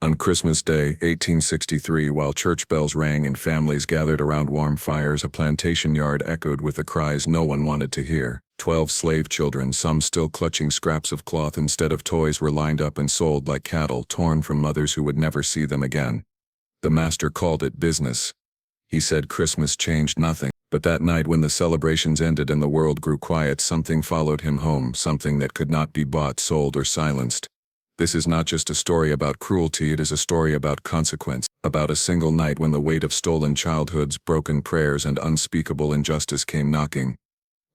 On Christmas Day, 1863, while church bells rang and families gathered around warm fires, a plantation yard echoed with the cries no one wanted to hear. 12 slave children, some still clutching scraps of cloth instead of toys, were lined up and sold like cattle, torn from mothers who would never see them again. The master called it business. He said Christmas changed nothing. But that night, when the celebrations ended and the world grew quiet, something followed him home, something that could not be bought, sold, or silenced. This is not just a story about cruelty, it is a story about consequence, about a single night when the weight of stolen childhoods, broken prayers, and unspeakable injustice came knocking.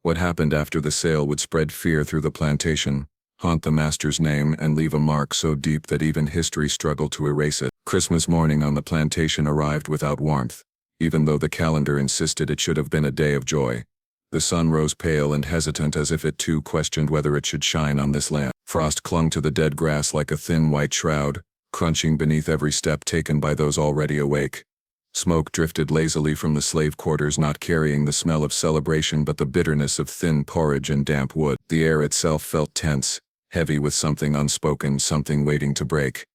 What happened after the sale would spread fear through the plantation, haunt the master's name, and leave a mark so deep that even history struggled to erase it. Christmas morning on the plantation arrived without warmth, even though the calendar insisted it should have been a day of joy. The sun rose pale and hesitant, as if it too questioned whether it should shine on this land. Frost clung to the dead grass like a thin white shroud, crunching beneath every step taken by those already awake. Smoke drifted lazily from the slave quarters, not carrying the smell of celebration but the bitterness of thin porridge and damp wood. The air itself felt tense, heavy with something unspoken, something waiting to break.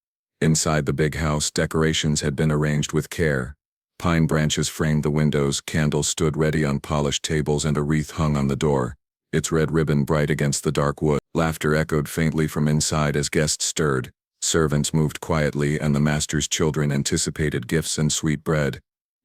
Inside the big house, decorations had been arranged with care. Pine branches framed the windows, candles stood ready on polished tables, and a wreath hung on the door, its red ribbon bright against the dark wood. Laughter echoed faintly from inside as guests stirred. Servants moved quietly, and the master's children anticipated gifts and sweet bread.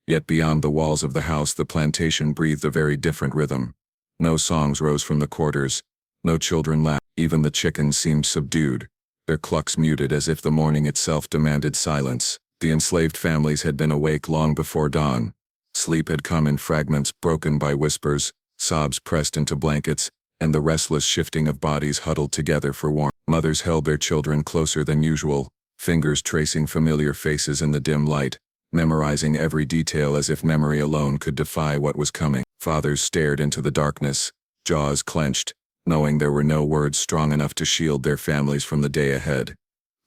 Yet beyond the walls of the house, the plantation breathed a very different rhythm. No songs rose from the quarters. No children laughed. Even the chickens seemed subdued, their clucks muted, as if the morning itself demanded silence. The enslaved families had been awake long before dawn. Sleep had come in fragments, broken by whispers, sobs pressed into blankets, and the restless shifting of bodies huddled together for warmth. Mothers held their children closer than usual, fingers tracing familiar faces in the dim light, memorizing every detail as if memory alone could defy what was coming. Fathers stared into the darkness, jaws clenched, knowing there were no words strong enough to shield their families from the day ahead.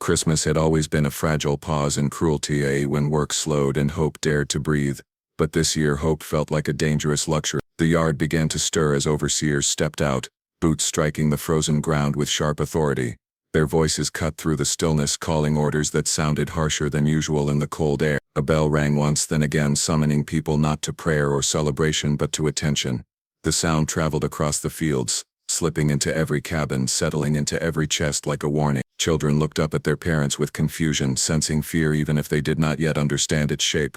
Christmas had always been a fragile pause in cruelty, when work slowed and hope dared to breathe. But this year hope felt like a dangerous luxury. The yard began to stir as overseers stepped out, boots striking the frozen ground with sharp authority. Their voices cut through the stillness, calling orders that sounded harsher than usual in the cold air. A bell rang once, then again, summoning people not to prayer or celebration but to attention. The sound traveled across the fields, slipping into every cabin, settling into every chest like a warning. Children looked up at their parents with confusion, sensing fear even if they did not yet understand its shape.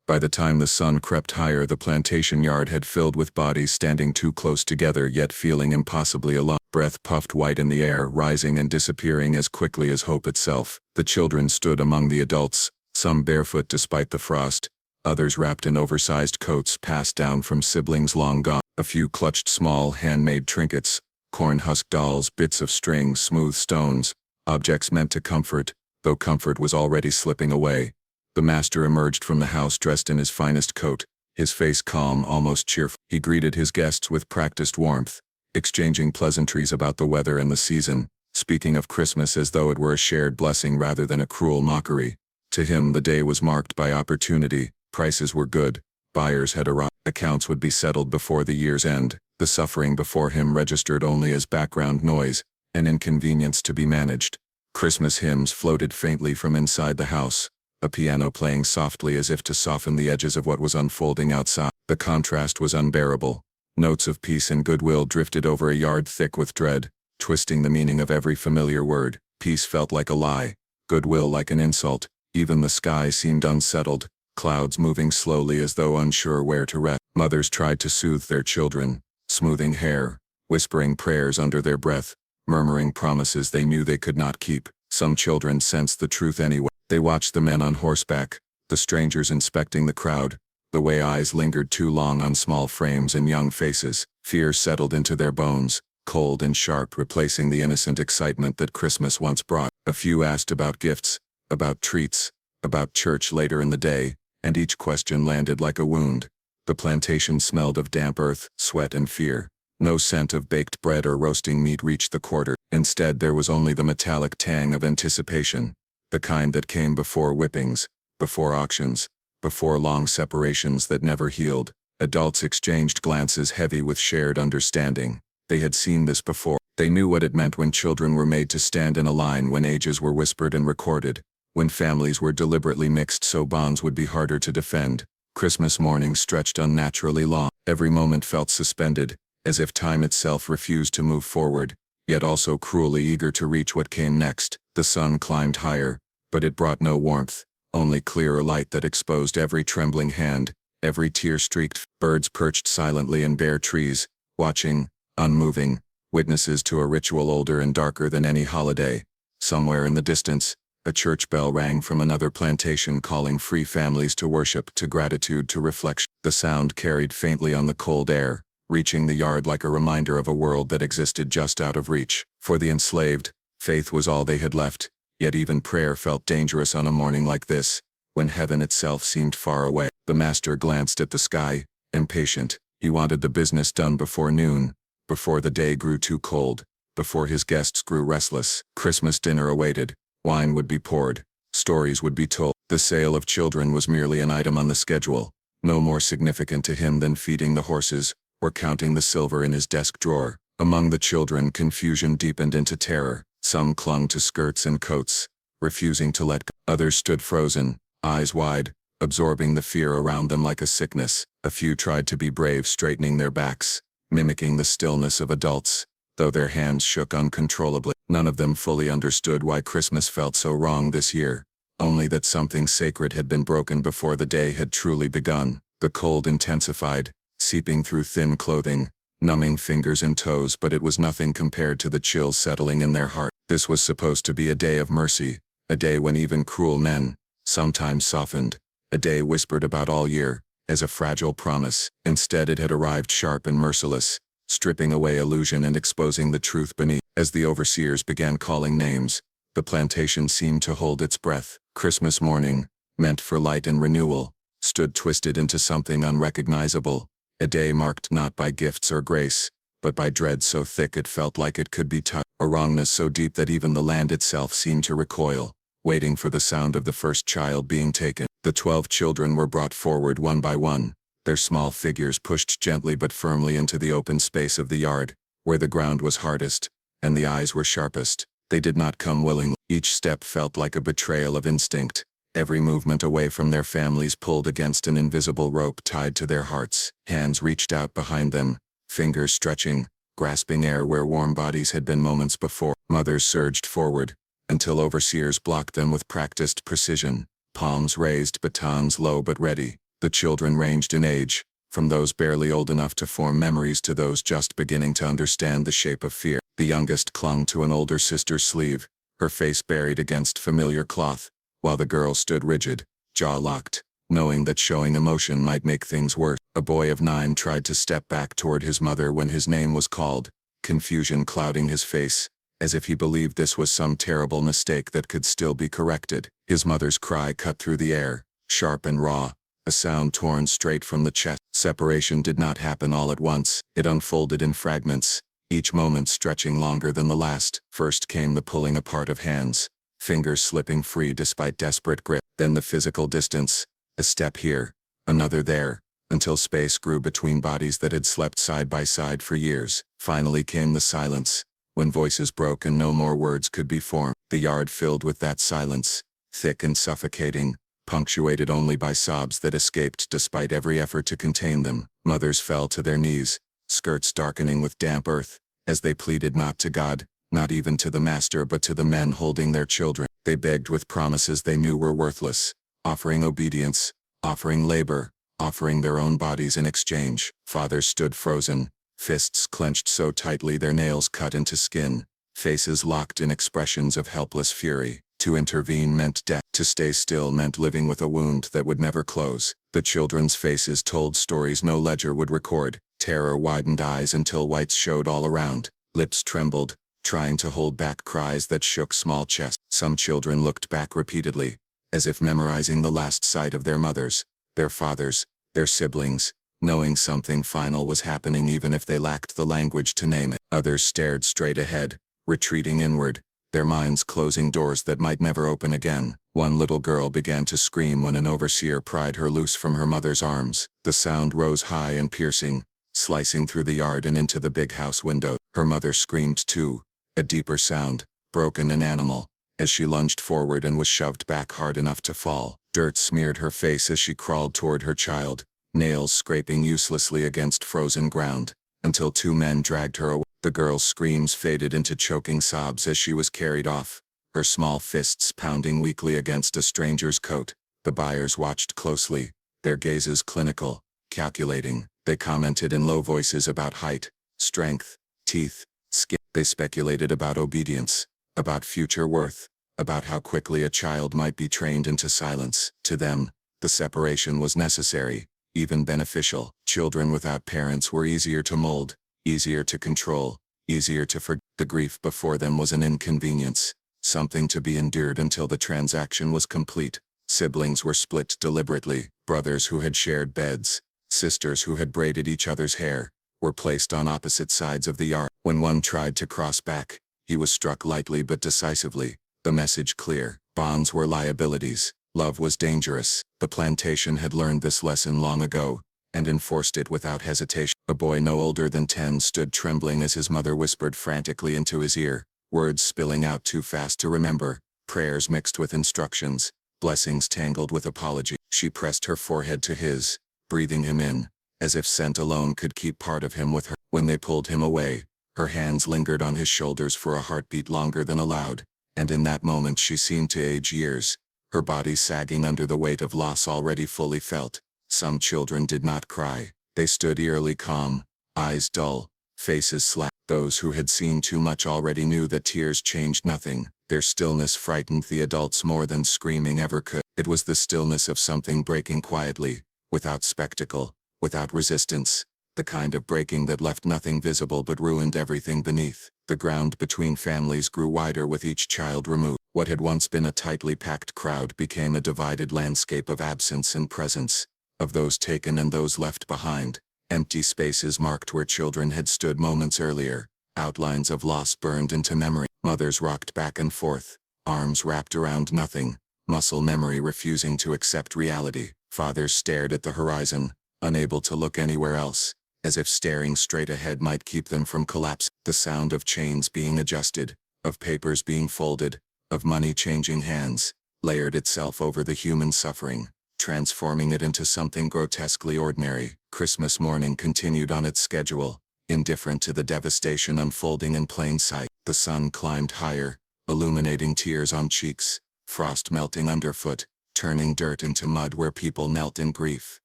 By the time the sun crept higher, the plantation yard had filled with bodies standing too close together yet feeling impossibly alone. Breath puffed white in the air, rising and disappearing as quickly as hope itself. The children stood among the adults, some barefoot despite the frost, others wrapped in oversized coats passed down from siblings long gone. A few clutched small handmade trinkets, corn-husk dolls, bits of string, smooth stones, objects meant to comfort, though comfort was already slipping away. The master emerged from the house dressed in his finest coat, his face calm, almost cheerful. He greeted his guests with practiced warmth, exchanging pleasantries about the weather and the season, speaking of Christmas as though it were a shared blessing rather than a cruel mockery. To him, the day was marked by opportunity. Prices were good, buyers had arrived, accounts would be settled before the year's end. The suffering before him registered only as background noise, an inconvenience to be managed. Christmas hymns floated faintly from inside the house, a piano playing softly as if to soften the edges of what was unfolding outside. The contrast was unbearable. Notes of peace and goodwill drifted over a yard thick with dread, twisting the meaning of every familiar word. Peace felt like a lie, goodwill like an insult. Even the sky seemed unsettled, clouds moving slowly as though unsure where to rest. Mothers tried to soothe their children, smoothing hair, whispering prayers under their breath, murmuring promises they knew they could not keep. Some children sensed the truth anyway. They watched the men on horseback, the strangers inspecting the crowd, the way eyes lingered too long on small frames and young faces. Fear settled into their bones, cold and sharp, replacing the innocent excitement that Christmas once brought. A few asked about gifts, about treats, about church later in the day, and each question landed like a wound. The plantation smelled of damp earth, sweat, and fear. No scent of baked bread or roasting meat reached the quarter. Instead, there was only the metallic tang of anticipation, the kind that came before whippings, before auctions, before long separations that never healed. Adults exchanged glances heavy with shared understanding. They had seen this before. They knew what it meant when children were made to stand in a line, when ages were whispered and recorded, when families were deliberately mixed so bonds would be harder to defend. Christmas mornings stretched unnaturally long. Every moment felt suspended, as if time itself refused to move forward, yet also cruelly eager to reach what came next. The sun climbed higher, but it brought no warmth, only clearer light that exposed every trembling hand, every tear-streaked. Birds perched silently in bare trees, watching, unmoving, witnesses to a ritual older and darker than any holiday. Somewhere in the distance, a church bell rang from another plantation calling free families to worship, to gratitude, to reflection. The sound carried faintly on the cold air, reaching the yard like a reminder of a world that existed just out of reach. For the enslaved, faith was all they had left, yet even prayer felt dangerous on a morning like this, when heaven itself seemed far away. The master glanced at the sky, impatient. He wanted the business done before noon, before the day grew too cold, before his guests grew restless. Christmas dinner awaited. Wine would be poured. Stories would be told. The sale of children was merely an item on the schedule, no more significant to him than feeding the horses, or counting the silver in his desk drawer. Among the children, confusion deepened into terror. Some clung to skirts and coats, refusing to let go. Others stood frozen, eyes wide, absorbing the fear around them like a sickness. A few tried to be brave, straightening their backs, mimicking the stillness of adults, though their hands shook uncontrollably. None of them fully understood why Christmas felt so wrong this year, only that something sacred had been broken before the day had truly begun. The cold intensified, seeping through thin clothing, numbing fingers and toes, but it was nothing compared to the chill settling in their heart. This was supposed to be a day of mercy, a day when even cruel men, sometimes softened, a day whispered about all year, as a fragile promise. Instead it had arrived sharp and merciless, stripping away illusion and exposing the truth beneath. As the overseers began calling names, the plantation seemed to hold its breath. Christmas morning, meant for light and renewal, stood twisted into something unrecognizable, a day marked not by gifts or grace, but by dread so thick it felt like it could be touched, a wrongness so deep that even the land itself seemed to recoil, waiting for the sound of the first child being taken. The 12 children were brought forward one by one, their small figures pushed gently but firmly into the open space of the yard, where the ground was hardest, and the eyes were sharpest. They did not come willingly. Each step felt like a betrayal of instinct. Every movement away from their families pulled against an invisible rope tied to their hearts. Hands reached out behind them, fingers stretching, grasping air where warm bodies had been moments before. Mothers surged forward, until overseers blocked them with practiced precision, palms raised, batons low but ready. The children ranged in age, from those barely old enough to form memories to those just beginning to understand the shape of fear. The youngest clung to an older sister's sleeve, her face buried against familiar cloth, while the girl stood rigid, jaw locked, knowing that showing emotion might make things worse. A boy of 9 tried to step back toward his mother when his name was called, confusion clouding his face, as if he believed this was some terrible mistake that could still be corrected. His mother's cry cut through the air, sharp and raw, a sound torn straight from the chest. Separation did not happen all at once. It unfolded in fragments, each moment stretching longer than the last. First came the pulling apart of hands, fingers slipping free despite desperate grip. Then the physical distance, a step here, another there, until space grew between bodies that had slept side by side for years. Finally came the silence, when voices broke and no more words could be formed. The yard filled with that silence, thick and suffocating, punctuated only by sobs that escaped despite every effort to contain them. Mothers fell to their knees, skirts darkening with damp earth, as they pleaded not to God, not even to the master but to the men holding their children. They begged with promises they knew were worthless, offering obedience, offering labor, offering their own bodies in exchange. Fathers stood frozen, fists clenched so tightly their nails cut into skin, faces locked in expressions of helpless fury. To intervene meant death. To stay still meant living with a wound that would never close. The children's faces told stories no ledger would record. Terror widened eyes until whites showed all around. Lips trembled, trying to hold back cries that shook small chests. Some children looked back repeatedly, as if memorizing the last sight of their mothers, their fathers, their siblings, knowing something final was happening even if they lacked the language to name it. Others stared straight ahead, retreating inward, their minds closing doors that might never open again. One little girl began to scream when an overseer pried her loose from her mother's arms. The sound rose high and piercing, slicing through the yard and into the big house window. Her mother screamed too, a deeper sound, broken and animal, as she lunged forward and was shoved back hard enough to fall. Dirt smeared her face as she crawled toward her child, nails scraping uselessly against frozen ground, until two men dragged her away. The girl's screams faded into choking sobs as she was carried off, her small fists pounding weakly against a stranger's coat. The buyers watched closely, their gazes clinical, calculating. They commented in low voices about height, strength, teeth, skin. They speculated about obedience, about future worth, about how quickly a child might be trained into silence. To them, the separation was necessary, even beneficial. Children without parents were easier to mold, easier to control, easier to forget. The grief before them was an inconvenience, something to be endured until the transaction was complete. Siblings were split deliberately. Brothers who had shared beds, sisters who had braided each other's hair, were placed on opposite sides of the yard. When one tried to cross back, he was struck lightly but decisively, the message clear. Bonds were liabilities. Love was dangerous. The plantation had learned this lesson long ago, and enforced it without hesitation. A boy no older than 10 stood trembling as his mother whispered frantically into his ear, words spilling out too fast to remember, prayers mixed with instructions, blessings tangled with apology. She pressed her forehead to his, breathing him in, as if scent alone could keep part of him with her. When they pulled him away, her hands lingered on his shoulders for a heartbeat longer than allowed, and in that moment she seemed to age years, her body sagging under the weight of loss already fully felt. Some children did not cry. They stood eerily calm, eyes dull, faces slack. Those who had seen too much already knew that tears changed nothing. Their stillness frightened the adults more than screaming ever could. It was the stillness of something breaking quietly, without spectacle, without resistance, the kind of breaking that left nothing visible but ruined everything beneath. The ground between families grew wider with each child removed. What had once been a tightly packed crowd became a divided landscape of absence and presence, of those taken and those left behind. Empty spaces marked where children had stood moments earlier, outlines of loss burned into memory. Mothers rocked back and forth, arms wrapped around nothing, muscle memory refusing to accept reality. Fathers stared at the horizon, unable to look anywhere else, as if staring straight ahead might keep them from collapse. The sound of chains being adjusted, of papers being folded, of money changing hands, layered itself over the human suffering, transforming it into something grotesquely ordinary. Christmas morning continued on its schedule, indifferent to the devastation unfolding in plain sight. The sun climbed higher, illuminating tears on cheeks, frost melting underfoot, turning dirt into mud where people knelt in grief.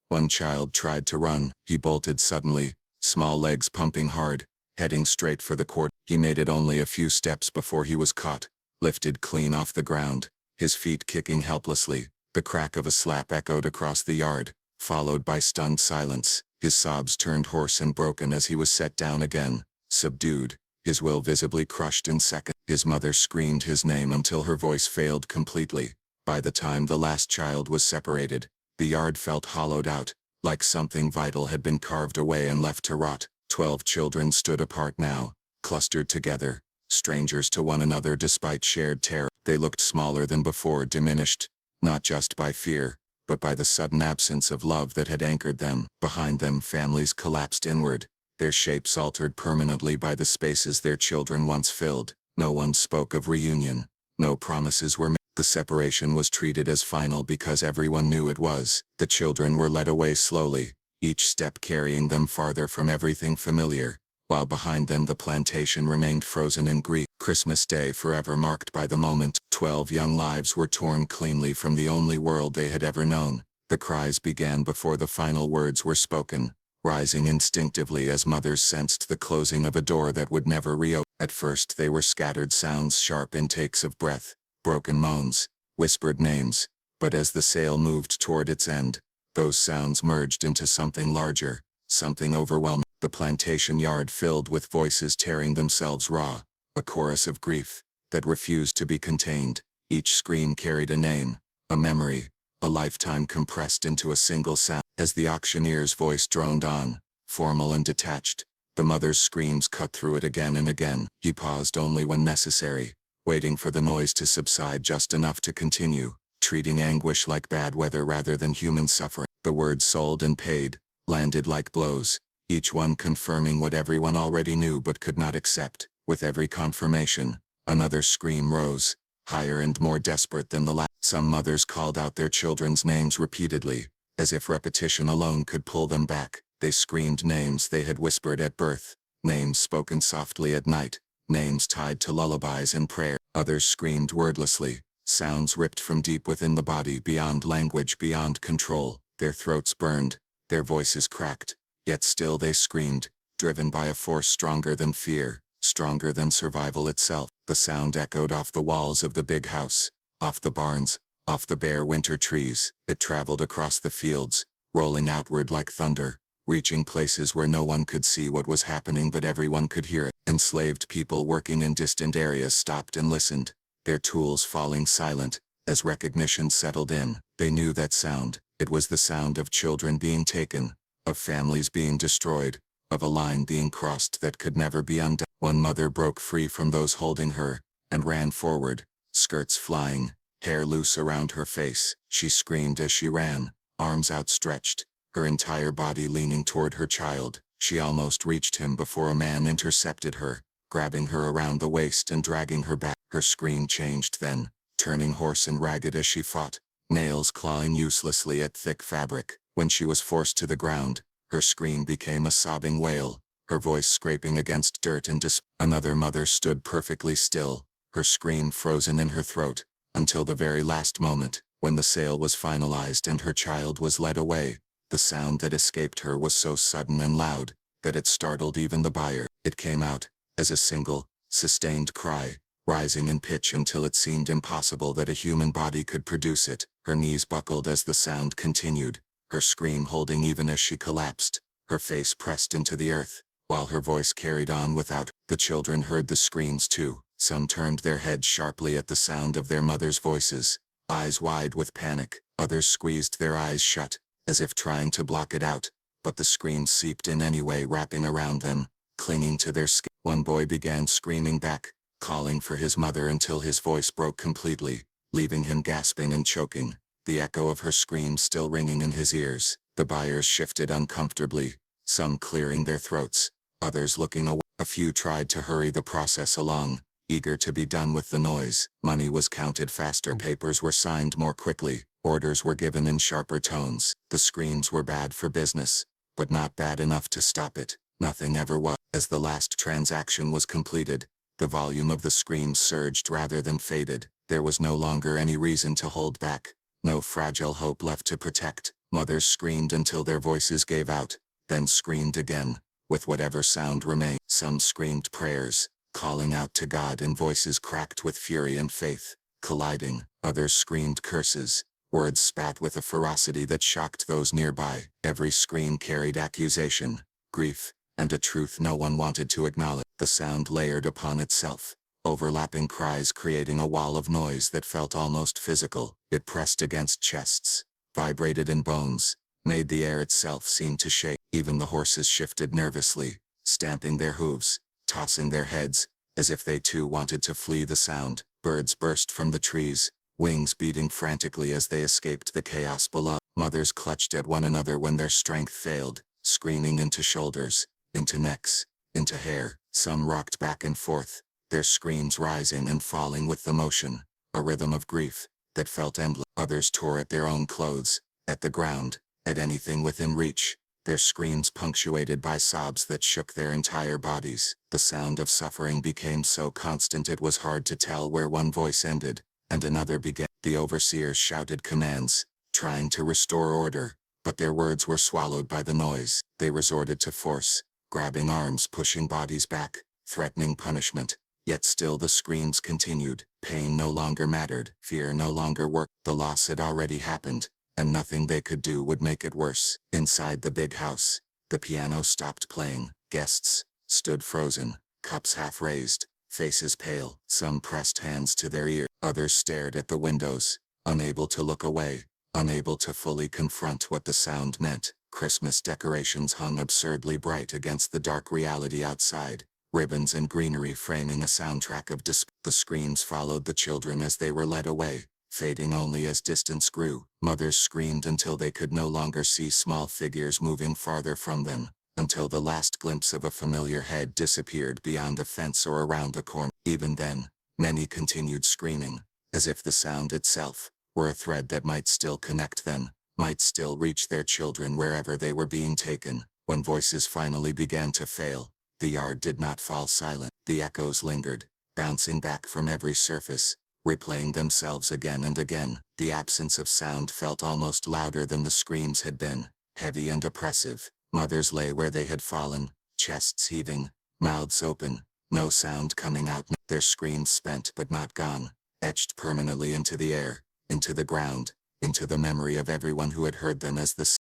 One child tried to run. He bolted suddenly, small legs pumping hard, heading straight for the court. He made it only a few steps before he was caught, lifted clean off the ground, his feet kicking helplessly. The crack of a slap echoed across the yard, followed by stunned silence. His sobs turned hoarse and broken as he was set down again, subdued, his will visibly crushed in seconds. His mother screamed his name until her voice failed completely. By the time the last child was separated, the yard felt hollowed out, like something vital had been carved away and left to rot. 12 children stood apart now, clustered together, strangers to one another despite shared terror. They looked smaller than before, diminished, not just by fear, but by the sudden absence of love that had anchored them. Behind them, families collapsed inward, their shapes altered permanently by the spaces their children once filled. No one spoke of reunion, no promises were made. The separation was treated as final because everyone knew it was. The children were led away slowly, each step carrying them farther from everything familiar, while behind them the plantation remained frozen in grief. Christmas Day forever marked by the moment. 12 young lives were torn cleanly from the only world they had ever known. The cries began before the final words were spoken, rising instinctively as mothers sensed the closing of a door that would never reopen. At first they were scattered sounds, sharp intakes of breath, broken moans, whispered names, but as the sale moved toward its end, those sounds merged into something larger, something overwhelming. The plantation yard filled with voices tearing themselves raw, a chorus of grief that refused to be contained. Each scream carried a name, a memory, a lifetime compressed into a single sound. As the auctioneer's voice droned on, formal and detached, the mother's screams cut through it again and again. He paused only when necessary, waiting for the noise to subside just enough to continue, treating anguish like bad weather rather than human suffering. The words sold and paid landed like blows, each one confirming what everyone already knew but could not accept. With every confirmation, another scream rose, higher and more desperate than the last. Some mothers called out their children's names repeatedly, as if repetition alone could pull them back. They screamed names they had whispered at birth, names spoken softly at night, names tied to lullabies and prayer. Others screamed wordlessly, sounds ripped from deep within the body, beyond language, beyond control. Their throats burned, their voices cracked, yet still they screamed, driven by a force stronger than fear, stronger than survival itself. The sound echoed off the walls of the big house, off the barns, off the bare winter trees. It traveled across the fields, rolling outward like thunder, reaching places where no one could see what was happening but everyone could hear it. Enslaved people working in distant areas stopped and listened, their tools falling silent. As recognition settled in, they knew that sound. It was the sound of children being taken, of families being destroyed, of a line being crossed that could never be undone. One mother broke free from those holding her, and ran forward, skirts flying, hair loose around her face. She screamed as she ran, arms outstretched, her entire body leaning toward her child. She almost reached him before a man intercepted her, grabbing her around the waist and dragging her back. Her scream changed then, turning hoarse and ragged as she fought, nails clawing uselessly at thick fabric. When she was forced to the ground, her scream became a sobbing wail, her voice scraping against dirt and despair. Another mother stood perfectly still, her scream frozen in her throat, until the very last moment, when the sale was finalized and her child was led away. The sound that escaped her was so sudden and loud, that it startled even the buyer. It came out, as a single, sustained cry, rising in pitch until it seemed impossible that a human body could produce it. Her knees buckled as the sound continued, her scream holding even as she collapsed, her face pressed into the earth, while her voice carried on without. The children heard the screams too. Some turned their heads sharply at the sound of their mother's voices, eyes wide with panic. Others squeezed their eyes shut, as if trying to block it out, but the screams seeped in anyway, wrapping around them, clinging to their skin. One boy began screaming back, calling for his mother until his voice broke completely, leaving him gasping and choking, the echo of her scream still ringing in his ears. The buyers shifted uncomfortably, some clearing their throats, others looking away. A few tried to hurry the process along, eager to be done with the noise. Money was counted faster, papers were signed more quickly, orders were given in sharper tones. The screams were bad for business, but not bad enough to stop it. Nothing ever was. As the last transaction was completed, the volume of the screams surged rather than faded. There was no longer any reason to hold back, no fragile hope left to protect. Mothers screamed until their voices gave out, then screamed again, with whatever sound remained. Some screamed prayers, calling out to God in voices cracked with fury and faith, colliding. Others screamed curses, words spat with a ferocity that shocked those nearby. Every scream carried accusation, grief, and a truth no one wanted to acknowledge. The sound layered upon itself, overlapping cries creating a wall of noise that felt almost physical. It pressed against chests, vibrated in bones, made the air itself seem to shake. Even the horses shifted nervously, stamping their hooves, tossing their heads, as if they too wanted to flee the sound. Birds burst from the trees, wings beating frantically as they escaped the chaos below. Mothers clutched at one another when their strength failed, screaming into shoulders, into necks, into hair. Some rocked back and forth, their screams rising and falling with the motion, a rhythm of grief that felt endless. Others tore at their own clothes, at the ground, at anything within reach, their screams punctuated by sobs that shook their entire bodies. The sound of suffering became so constant it was hard to tell where one voice ended and another began. The overseers shouted commands, trying to restore order, but their words were swallowed by the noise. They resorted to force, grabbing arms, pushing bodies back, threatening punishment. Yet still the screams continued. Pain no longer mattered, fear no longer worked. The loss had already happened, and nothing they could do would make it worse. Inside the big house, the piano stopped playing. Guests stood frozen, cups half raised, faces pale. Some pressed hands to their ears, others stared at the windows, unable to look away, unable to fully confront what the sound meant. Christmas decorations hung absurdly bright against the dark reality outside, ribbons and greenery framing a soundtrack of despair. The screams followed the children as they were led away, fading only as distance grew. Mothers screamed until they could no longer see small figures moving farther from them, until the last glimpse of a familiar head disappeared beyond a fence or around a corner. Even then, many continued screaming, as if the sound itself were a thread that might still connect them, might still reach their children wherever they were being taken. When voices finally began to fail, the yard did not fall silent. The echoes lingered, bouncing back from every surface, replaying themselves again and again. The absence of sound felt almost louder than the screams had been, heavy and oppressive. Mothers lay where they had fallen, chests heaving, mouths open, no sound coming out. Their screams spent but not gone, etched permanently into the air, into the ground, into the memory of everyone who had heard them as the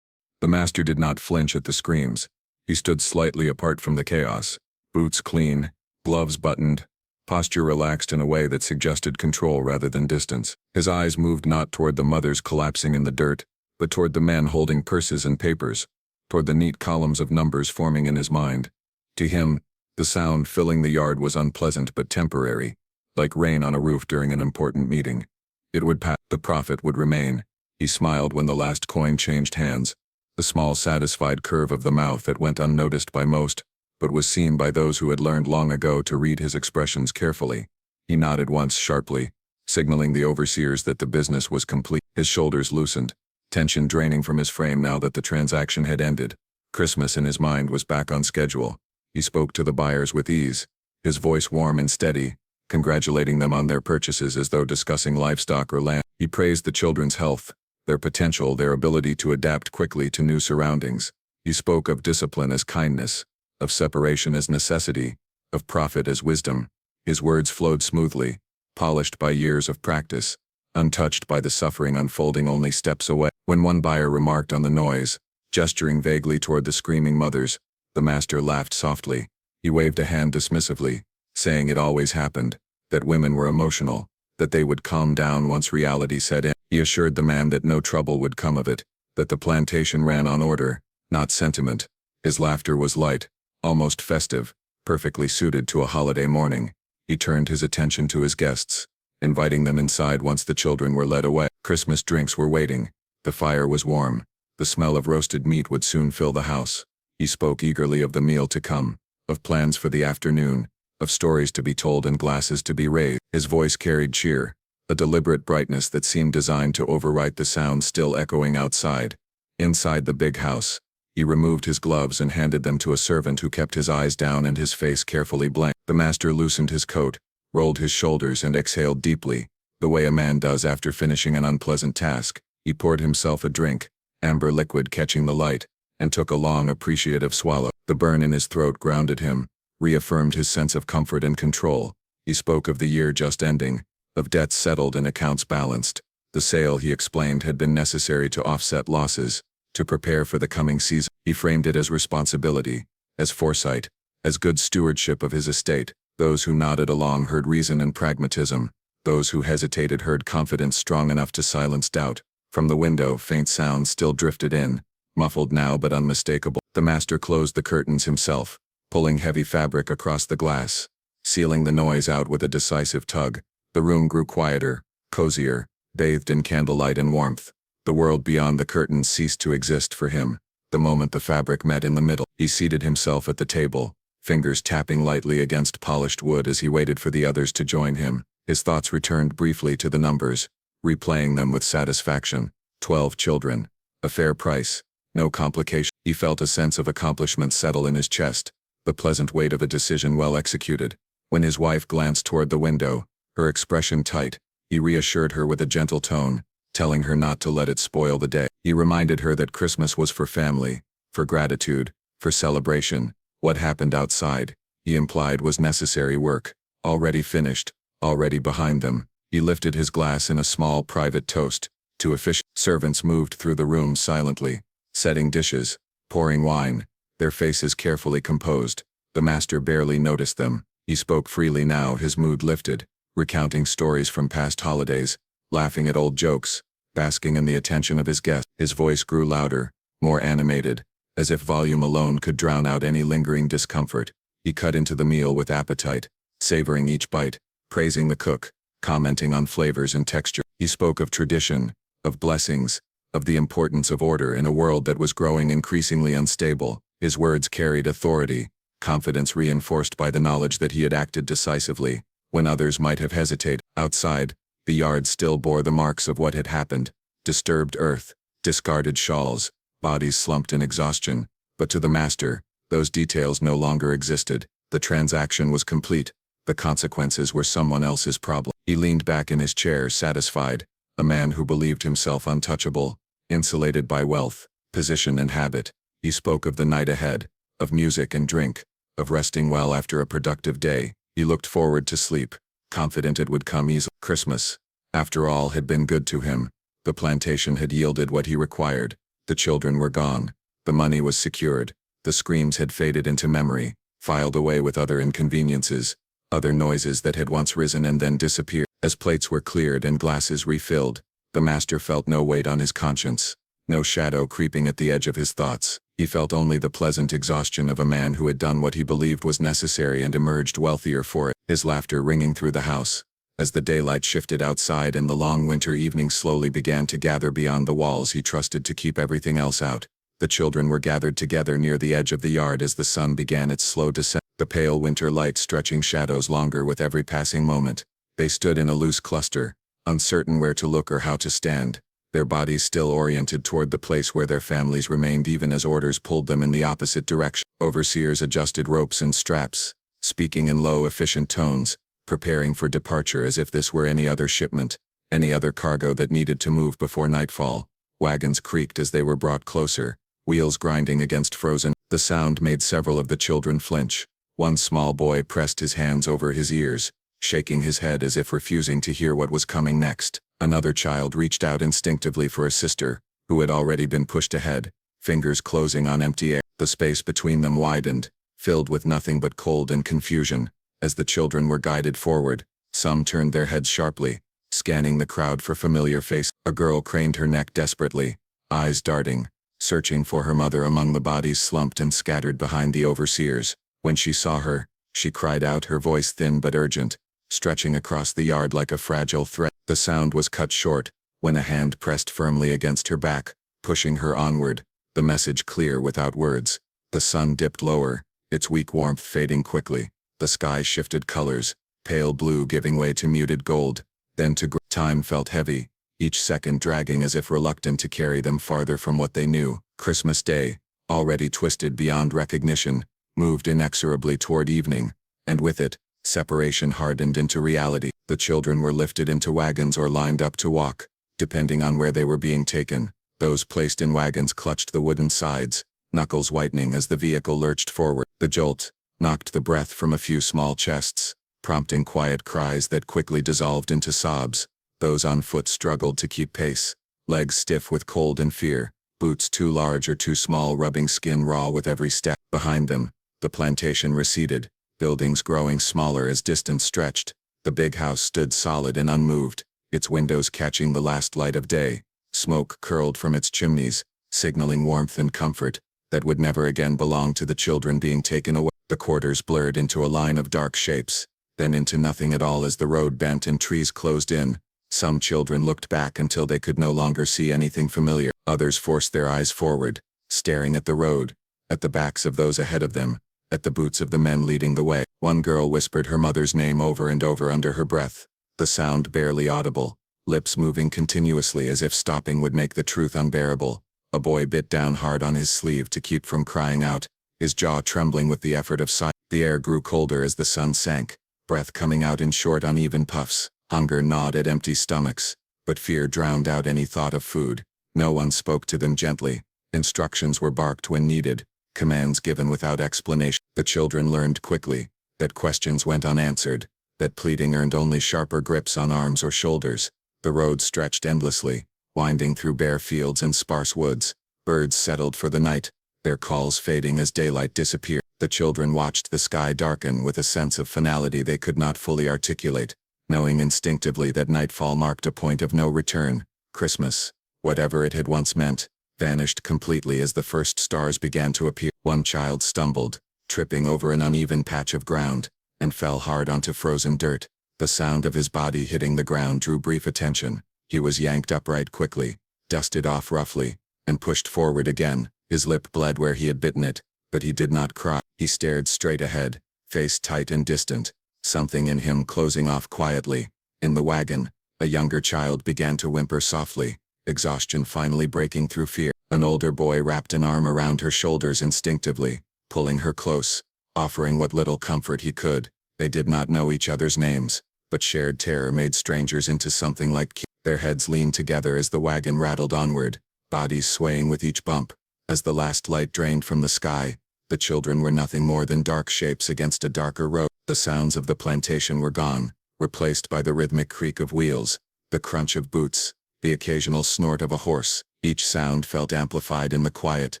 The master did not flinch at the screams. He stood slightly apart from the chaos, boots clean, gloves buttoned, posture relaxed in a way that suggested control rather than distance. His eyes moved not toward the mothers collapsing in the dirt, but toward the men holding purses and papers, toward the neat columns of numbers forming in his mind. To him, the sound filling the yard was unpleasant but temporary, like rain on a roof during an important meeting. It would pass. The profit would remain. He smiled when the last coin changed hands, the small satisfied curve of the mouth that went unnoticed by most, but was seen by those who had learned long ago to read his expressions carefully. He nodded once sharply, signaling the overseers that the business was complete. His shoulders loosened, tension draining from his frame now that the transaction had ended. Christmas in his mind was back on schedule. He spoke to the buyers with ease, his voice warm and steady, congratulating them on their purchases as though discussing livestock or land. He praised the children's health, their potential, their ability to adapt quickly to new surroundings. He spoke of discipline as kindness, of separation as necessity, of profit as wisdom. His words flowed smoothly, polished by years of practice, untouched by the suffering unfolding only steps away. When one buyer remarked on the noise, gesturing vaguely toward the screaming mothers, the master laughed softly. He waved a hand dismissively, saying it always happened, that women were emotional, that they would calm down once reality set in. He assured the man that no trouble would come of it, that the plantation ran on order, not sentiment. His laughter was light, almost festive, perfectly suited to a holiday morning. He turned his attention to his guests, inviting them inside once the children were led away. Christmas drinks were waiting. The fire was warm. The smell of roasted meat would soon fill the house. He spoke eagerly of the meal to come, of plans for the afternoon, of stories to be told and glasses to be raised. His voice carried cheer, a deliberate brightness that seemed designed to overwrite the sound still echoing outside. Inside the big house, he removed his gloves and handed them to a servant who kept his eyes down and his face carefully blank. The master loosened his coat, rolled his shoulders and exhaled deeply, the way a man does after finishing an unpleasant task. He poured himself a drink, amber liquid catching the light, and took a long appreciative swallow. The burn in his throat grounded him, reaffirmed his sense of comfort and control. He spoke of the year just ending, of debts settled and accounts balanced. The sale, he explained, had been necessary to offset losses, to prepare for the coming season. He framed it as responsibility, as foresight, as good stewardship of his estate. Those who nodded along heard reason and pragmatism. Those who hesitated heard confidence strong enough to silence doubt. From the window, faint sounds still drifted in, muffled now but unmistakable. The master closed the curtains himself, pulling heavy fabric across the glass, sealing the noise out with a decisive tug. The room grew quieter, cozier, bathed in candlelight and warmth. The world beyond the curtains ceased to exist for him. The moment the fabric met in the middle, he seated himself at the table, fingers tapping lightly against polished wood as he waited for the others to join him. His thoughts returned briefly to the numbers, replaying them with satisfaction. 12 children. A fair price. No complication. He felt a sense of accomplishment settle in his chest, the pleasant weight of a decision well executed. When his wife glanced toward the window, her expression tight, he reassured her with a gentle tone, telling her not to let it spoil the day. He reminded her that Christmas was for family, for gratitude, for celebration. What happened outside, he implied, was necessary work, already finished, already behind them. He lifted his glass in a small private toast to official. Servants moved through the room silently, setting dishes, pouring wine, their faces carefully composed. The master barely noticed them. He spoke freely now, his mood lifted, recounting stories from past holidays, laughing at old jokes, basking in the attention of his guests. His voice grew louder, more animated, as if volume alone could drown out any lingering discomfort. He cut into the meal with appetite, savoring each bite, praising the cook, commenting on flavors and texture. He spoke of tradition, of blessings, of the importance of order in a world that was growing increasingly unstable. His words carried authority, confidence reinforced by the knowledge that he had acted decisively, when others might have hesitated. Outside, the yard still bore the marks of what had happened: disturbed earth, discarded shawls, bodies slumped in exhaustion. But to the master, those details no longer existed. The transaction was complete. The consequences were someone else's problem. He leaned back in his chair, satisfied, a man who believed himself untouchable, insulated by wealth, position and habit. He spoke of the night ahead, of music and drink, of resting well after a productive day. He looked forward to sleep, confident it would come easily. Christmas, after all, had been good to him. The plantation had yielded what he required. The children were gone. The money was secured. The screams had faded into memory, filed away with other inconveniences, other noises that had once risen and then disappeared. As plates were cleared and glasses refilled, the master felt no weight on his conscience, no shadow creeping at the edge of his thoughts. He felt only the pleasant exhaustion of a man who had done what he believed was necessary and emerged wealthier for it. His laughter ringing through the house, as the daylight shifted outside and the long winter evening slowly began to gather beyond the walls he trusted to keep everything else out. The children were gathered together near the edge of the yard as the sun began its slow descent, the pale winter light stretching shadows longer with every passing moment. They stood in a loose cluster, uncertain where to look or how to stand, their bodies still oriented toward the place where their families remained even as orders pulled them in the opposite direction. Overseers adjusted ropes and straps, speaking in low, efficient tones, preparing for departure as if this were any other shipment, any other cargo that needed to move before nightfall. Wagons creaked as they were brought closer, wheels grinding against frozen. The sound made several of the children flinch. One small boy pressed his hands over his ears, shaking his head as if refusing to hear what was coming next. Another child reached out instinctively for a sister, who had already been pushed ahead, fingers closing on empty air. The space between them widened, filled with nothing but cold and confusion. As the children were guided forward, some turned their heads sharply, scanning the crowd for familiar faces. A girl craned her neck desperately, eyes darting, searching for her mother among the bodies slumped and scattered behind the overseers. When she saw her, she cried out, her voice thin but urgent, stretching across the yard like a fragile thread. The sound was cut short, when a hand pressed firmly against her back, pushing her onward, the message clear without words. The sun dipped lower, its weak warmth fading quickly. The sky shifted colors, pale blue giving way to muted gold, then to gray. Time felt heavy, each second dragging as if reluctant to carry them farther from what they knew. Christmas Day, already twisted beyond recognition, moved inexorably toward evening, and with it, separation hardened into reality. The children were lifted into wagons or lined up to walk, depending on where they were being taken. Those placed in wagons clutched the wooden sides, knuckles whitening as the vehicle lurched forward. The jolt knocked the breath from a few small chests, prompting quiet cries that quickly dissolved into sobs. Those on foot struggled to keep pace, legs stiff with cold and fear, boots too large or too small rubbing skin raw with every step. Behind them, the plantation receded, buildings growing smaller as distance stretched. The big house stood solid and unmoved, its windows catching the last light of day. Smoke curled from its chimneys, signaling warmth and comfort that would never again belong to the children being taken away. The quarters blurred into a line of dark shapes, then into nothing at all as the road bent and trees closed in. Some children looked back until they could no longer see anything familiar. Others forced their eyes forward, staring at the road, at the backs of those ahead of them, at the boots of the men leading the way. One girl whispered her mother's name over and over under her breath, the sound barely audible, lips moving continuously as if stopping would make the truth unbearable. A boy bit down hard on his sleeve to keep from crying out, his jaw trembling with the effort of silence. The air grew colder as the sun sank, breath coming out in short uneven puffs. Hunger gnawed at empty stomachs, but fear drowned out any thought of food. No one spoke to them gently. Instructions were barked when needed, commands given without explanation. The children learned quickly that questions went unanswered, that pleading earned only sharper grips on arms or shoulders. The road stretched endlessly, winding through bare fields and sparse woods. Birds settled for the night, their calls fading as daylight disappeared. The children watched the sky darken with a sense of finality they could not fully articulate, knowing instinctively that nightfall marked a point of no return. Christmas, whatever it had once meant, vanished completely as the first stars began to appear. One child stumbled, tripping over an uneven patch of ground, and fell hard onto frozen dirt. The sound of his body hitting the ground drew brief attention. He was yanked upright quickly, dusted off roughly, and pushed forward again. His lip bled where he had bitten it, But he did not cry. He stared straight ahead, face tight and distant, something in him closing off quietly. In the wagon, a younger child began to whimper softly, exhaustion finally breaking through fear. An older boy wrapped an arm around her shoulders instinctively, pulling her close, offering what little comfort he could. They did not know each other's names, but shared terror made strangers into something like kin. Their heads leaned together as the wagon rattled onward, bodies swaying with each bump. As the last light drained from the sky, the children were nothing more than dark shapes against a darker road. The sounds of the plantation were gone, replaced by the rhythmic creak of wheels, the crunch of boots, the occasional snort of a horse. Each sound felt amplified in the quiet,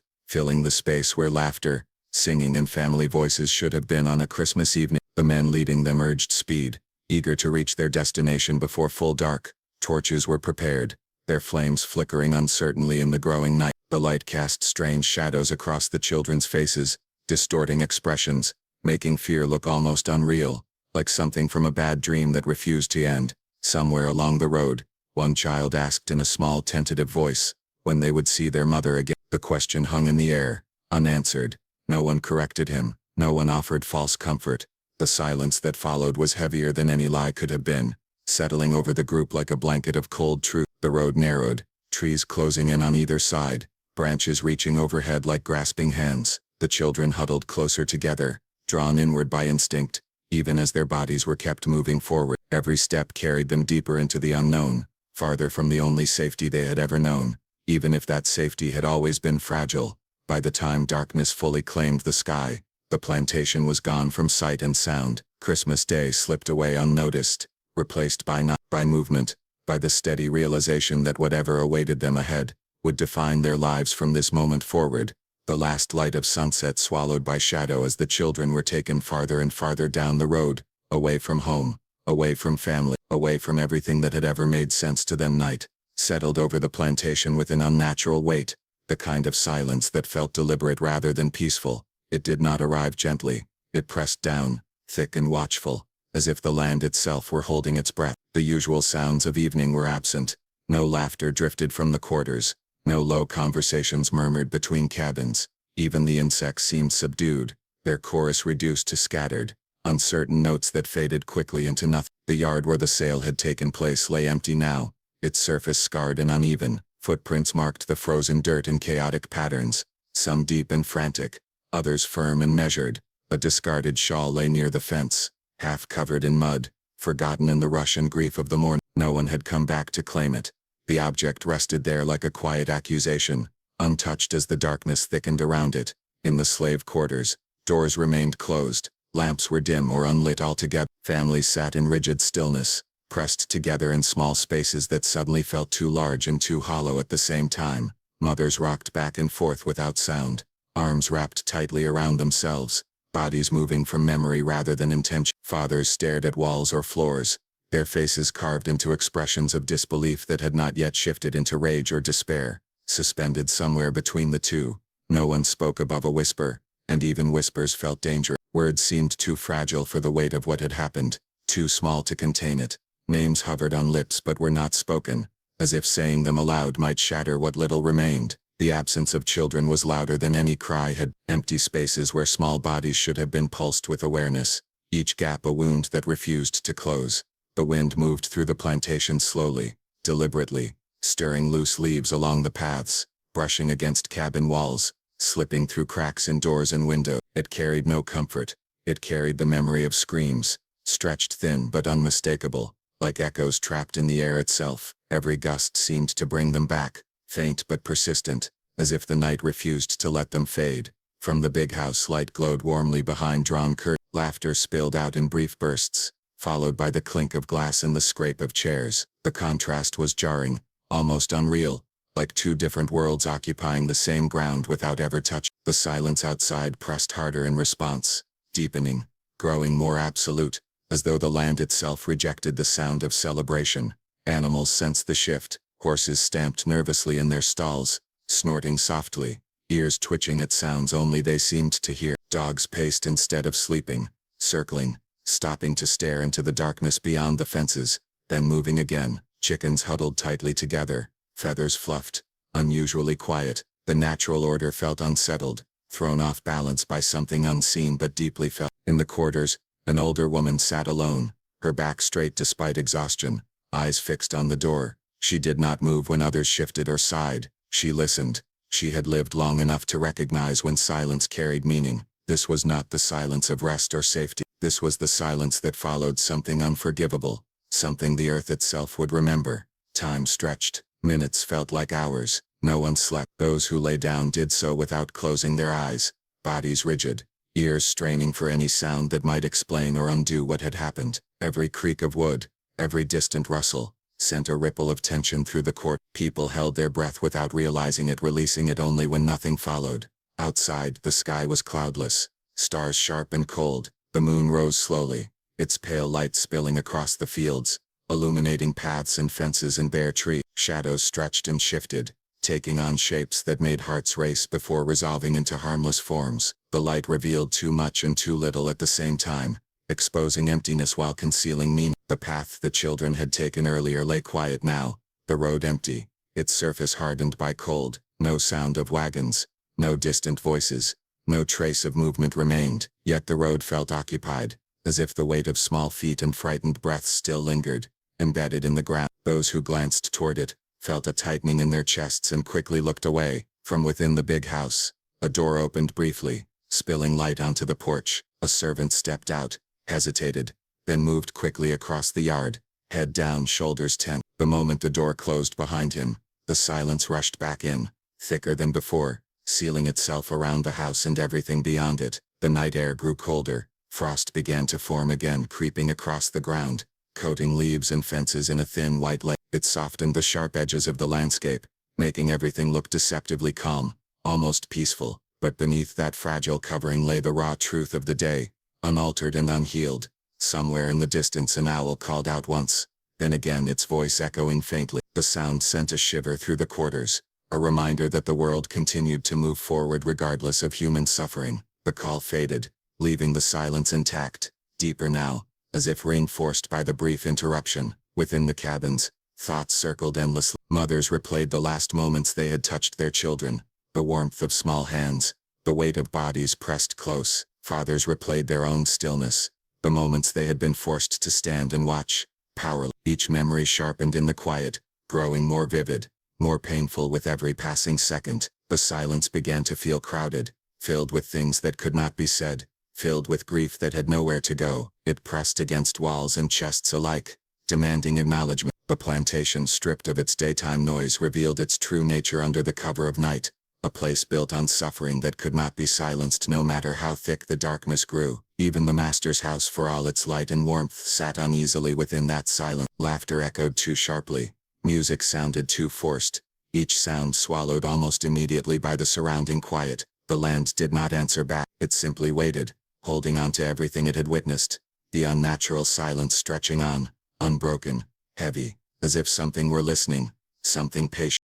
filling the space where laughter, singing and family voices should have been on a Christmas evening. The men leading them urged speed, eager to reach their destination before full dark. Torches were prepared, their flames flickering uncertainly in the growing night. The light cast strange shadows across the children's faces, distorting expressions, making fear look almost unreal, like something from a bad dream that refused to end. Somewhere along the road, one child asked in a small tentative voice, when they would see their mother again. The question hung in the air, unanswered. No one corrected him, no one offered false comfort. The silence that followed was heavier than any lie could have been, settling over the group like a blanket of cold truth. The road narrowed, trees closing in on either side, branches reaching overhead like grasping hands. The children huddled closer together, drawn inward by instinct, even as their bodies were kept moving forward. Every step carried them deeper into the unknown, farther from the only safety they had ever known, even if that safety had always been fragile. By the time darkness fully claimed the sky, the plantation was gone from sight and sound. Christmas Day slipped away unnoticed, replaced by movement, by the steady realization that whatever awaited them ahead would define their lives from this moment forward. The last light of sunset swallowed by shadow as the children were taken farther and farther down the road, away from home, away from family, away from everything that had ever made sense to them. Night settled over the plantation with an unnatural weight, the kind of silence that felt deliberate rather than peaceful. It did not arrive gently, it pressed down, thick and watchful, as if the land itself were holding its breath. The usual sounds of evening were absent. No laughter drifted from the quarters, no low conversations murmured between cabins. Even the insects seemed subdued, their chorus reduced to scattered, uncertain notes that faded quickly into nothing. The yard where the sale had taken place lay empty now, its surface scarred and uneven. Footprints marked the frozen dirt in chaotic patterns, some deep and frantic, others firm and measured. A discarded shawl lay near the fence, half covered in mud, forgotten in the rush and grief of the morning. No one had come back to claim it. The object rested there like a quiet accusation, untouched as the darkness thickened around it. In the slave quarters, doors remained closed, lamps were dim or unlit altogether. Families sat in rigid stillness, pressed together in small spaces that suddenly felt too large and too hollow at the same time. Mothers rocked back and forth without sound, arms wrapped tightly around themselves, bodies moving from memory rather than intention. Fathers stared at walls or floors, their faces carved into expressions of disbelief that had not yet shifted into rage or despair. Suspended somewhere between the two, no one spoke above a whisper, and even whispers felt dangerous. Words seemed too fragile for the weight of what had happened, too small to contain it. Names hovered on lips but were not spoken, as if saying them aloud might shatter what little remained. The absence of children was louder than any cry had. Empty spaces where small bodies should have been pulsed with awareness, each gap a wound that refused to close. The wind moved through the plantation slowly, deliberately, stirring loose leaves along the paths, brushing against cabin walls, slipping through cracks in doors and windows. It carried no comfort. It carried the memory of screams, stretched thin but unmistakable, like echoes trapped in the air itself. Every gust seemed to bring them back, faint but persistent, as if the night refused to let them fade. From the big house light glowed warmly behind drawn curtains. Laughter spilled out in brief bursts, followed by the clink of glass and the scrape of chairs. The contrast was jarring, almost unreal, like two different worlds occupying the same ground without ever touching. The silence outside pressed harder in response, deepening, growing more absolute, as though the land itself rejected the sound of celebration. Animals sensed the shift, horses stamped nervously in their stalls, snorting softly, ears twitching at sounds only they seemed to hear. Dogs paced instead of sleeping, circling, stopping to stare into the darkness beyond the fences, then moving again. Chickens huddled tightly together, feathers fluffed, unusually quiet. The natural order felt unsettled, thrown off balance by something unseen but deeply felt. In the quarters, an older woman sat alone, her back straight despite exhaustion, eyes fixed on the door. She did not move when others shifted or sighed. She listened. She had lived long enough to recognize when silence carried meaning. This was not the silence of rest or safety. This was the silence that followed something unforgivable, something the earth itself would remember. Time stretched. Minutes felt like hours. No one slept. Those who lay down did so without closing their eyes, bodies rigid, ears straining for any sound that might explain or undo what had happened. Every creak of wood, every distant rustle, sent a ripple of tension through the court. People held their breath without realizing it, releasing it only when nothing followed. Outside, the sky was cloudless, stars sharp and cold. The moon rose slowly, its pale light spilling across the fields, illuminating paths and fences and bare trees. Shadows stretched and shifted, taking on shapes that made hearts race before resolving into harmless forms. The light revealed too much and too little at the same time, exposing emptiness while concealing meaning. The path the children had taken earlier lay quiet now, the road empty, its surface hardened by cold. No sound of wagons, no distant voices, no trace of movement remained. Yet the road felt occupied, as if the weight of small feet and frightened breaths still lingered, embedded in the ground. Those who glanced toward it felt a tightening in their chests and quickly looked away. From within the big house, a door opened briefly, spilling light onto the porch. A servant stepped out, hesitated, then moved quickly across the yard, head down, shoulders tense. The moment the door closed behind him, the silence rushed back in, thicker than before, sealing itself around the house and everything beyond it. The night air grew colder, frost began to form again, creeping across the ground, coating leaves and fences in a thin white layer. It softened the sharp edges of the landscape, making everything look deceptively calm, almost peaceful. But beneath that fragile covering lay the raw truth of the day, unaltered and unhealed. Somewhere in the distance an owl called out once, then again, its voice echoing faintly. The sound sent a shiver through the quarters, a reminder that the world continued to move forward regardless of human suffering. The call faded, leaving the silence intact, deeper now, as if reinforced by the brief interruption. Within the cabins, thoughts circled endlessly. Mothers replayed the last moments they had touched their children, the warmth of small hands, the weight of bodies pressed close. Fathers replayed their own stillness, the moments they had been forced to stand and watch, powerless. Each memory sharpened in the quiet, growing more vivid, more painful with every passing second. The silence began to feel crowded, filled with things that could not be said, filled with grief that had nowhere to go. It pressed against walls and chests alike, demanding acknowledgement. The plantation, stripped of its daytime noise, revealed its true nature under the cover of night, a place built on suffering that could not be silenced no matter how thick the darkness grew. Even the master's house, for all its light and warmth, sat uneasily within that silence. Laughter echoed too sharply, music sounded too forced, each sound swallowed almost immediately by the surrounding quiet. The land did not answer back, it simply waited, holding on to everything it had witnessed, the unnatural silence stretching on, unbroken, heavy, as if something were listening, something patient.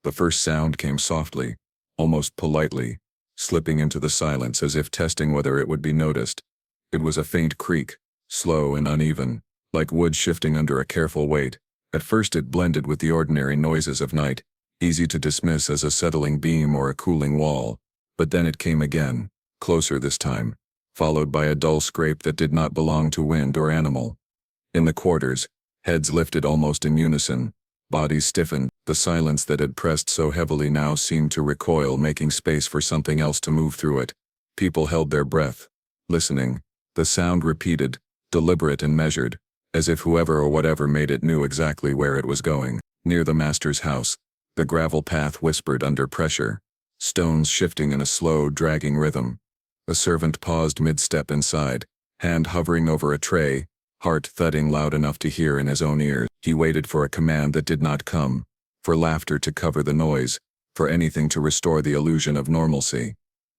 The first sound came softly, almost politely, slipping into the silence as if testing whether it would be noticed. It was a faint creak, slow and uneven, like wood shifting under a careful weight. At first it blended with the ordinary noises of night, easy to dismiss as a settling beam or a cooling wall. But then it came again, closer this time, followed by a dull scrape that did not belong to wind or animal. In the quarters, heads lifted almost in unison, bodies stiffened. The silence that had pressed so heavily now seemed to recoil, making space for something else to move through it. People held their breath, listening. The sound repeated, deliberate and measured, as if whoever or whatever made it knew exactly where it was going. Near the master's house, the gravel path whispered under pressure, stones shifting in a slow, dragging rhythm. A servant paused mid-step inside, hand hovering over a tray, heart thudding loud enough to hear in his own ears. He waited for a command that did not come, for laughter to cover the noise, for anything to restore the illusion of normalcy.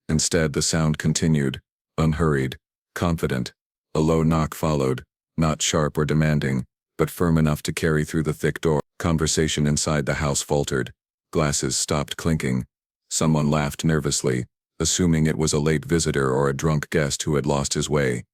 Instead, the sound continued, unhurried, confident. A low knock followed, not sharp or demanding, but firm enough to carry through the thick door. Conversation inside the house faltered. Glasses stopped clinking. Someone laughed nervously, assuming it was a late visitor or a drunk guest who had lost his way.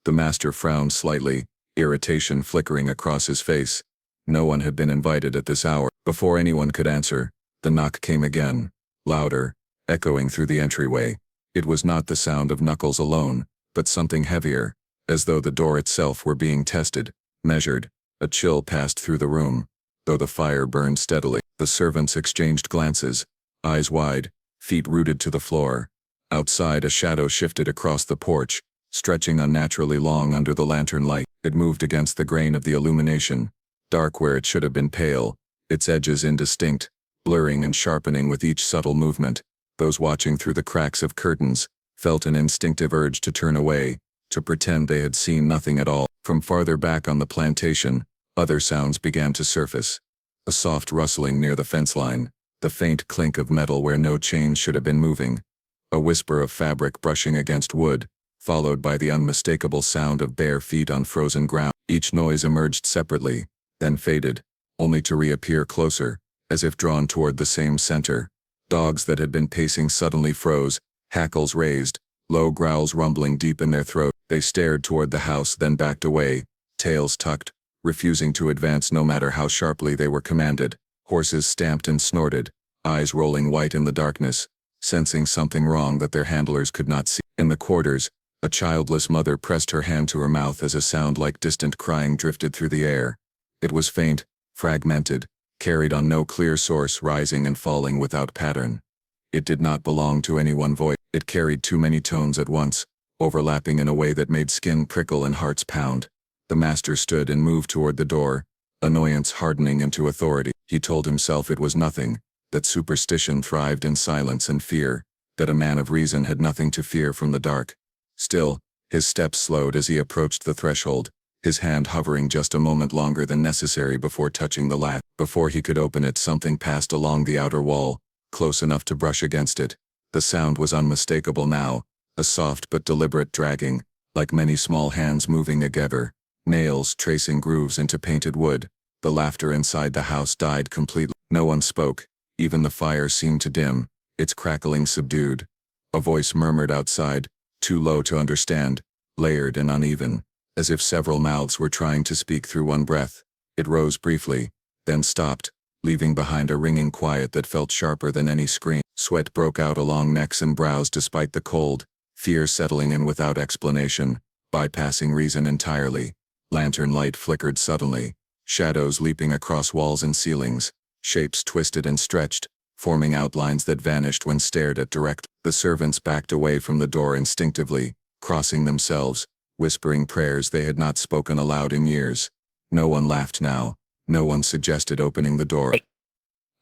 The master frowned slightly, irritation flickering across his face. No one had been invited at this hour. Before anyone could answer, the knock came again, louder, echoing through the entryway. It was not the sound of knuckles alone, but something heavier, as though the door itself were being tested, measured. A chill passed through the room, though the fire burned steadily. The servants exchanged glances, eyes wide, feet rooted to the floor. Outside, a shadow shifted across the porch, stretching unnaturally long under the lantern light. It moved against the grain of the illumination, dark where it should have been pale, its edges indistinct, blurring and sharpening with each subtle movement. Those watching through the cracks of curtains felt an instinctive urge to turn away, to pretend they had seen nothing at all. From farther back on the plantation, other sounds began to surface. A soft rustling near the fence line, the faint clink of metal where no chains should have been moving, a whisper of fabric brushing against wood, followed by the unmistakable sound of bare feet on frozen ground. Each noise emerged separately, then faded, only to reappear closer, as if drawn toward the same center. Dogs that had been pacing suddenly froze, hackles raised, low growls rumbling deep in their throat. They stared toward the house, then backed away, tails tucked, refusing to advance no matter how sharply they were commanded. Horses stamped and snorted, eyes rolling white in the darkness, sensing something wrong that their handlers could not see. In the quarters, a childless mother pressed her hand to her mouth as a sound like distant crying drifted through the air. It was faint, fragmented, carried on no clear source, rising and falling without pattern. It did not belong to any one voice. It carried too many tones at once, overlapping in a way that made skin prickle and hearts pound. The master stood and moved toward the door, annoyance hardening into authority. He told himself it was nothing, that superstition thrived in silence and fear, that a man of reason had nothing to fear from the dark. Still, his steps slowed as he approached the threshold, his hand hovering just a moment longer than necessary before touching the latch. Before he could open it, something passed along the outer wall, close enough to brush against it. The sound was unmistakable now, a soft but deliberate dragging, like many small hands moving together, nails tracing grooves into painted wood. The laughter inside the house died completely. No one spoke, even the fire seemed to dim, its crackling subdued. A voice murmured outside, too low to understand, layered and uneven, as if several mouths were trying to speak through one breath. It rose briefly, then stopped, leaving behind a ringing quiet that felt sharper than any scream. Sweat broke out along necks and brows despite the cold, fear settling in without explanation, bypassing reason entirely. Lantern light flickered suddenly, shadows leaping across walls and ceilings, shapes twisted and stretched, forming outlines that vanished when stared at direct. The servants backed away from the door instinctively, crossing themselves, whispering prayers they had not spoken aloud in years. No one laughed now, no one suggested opening the door.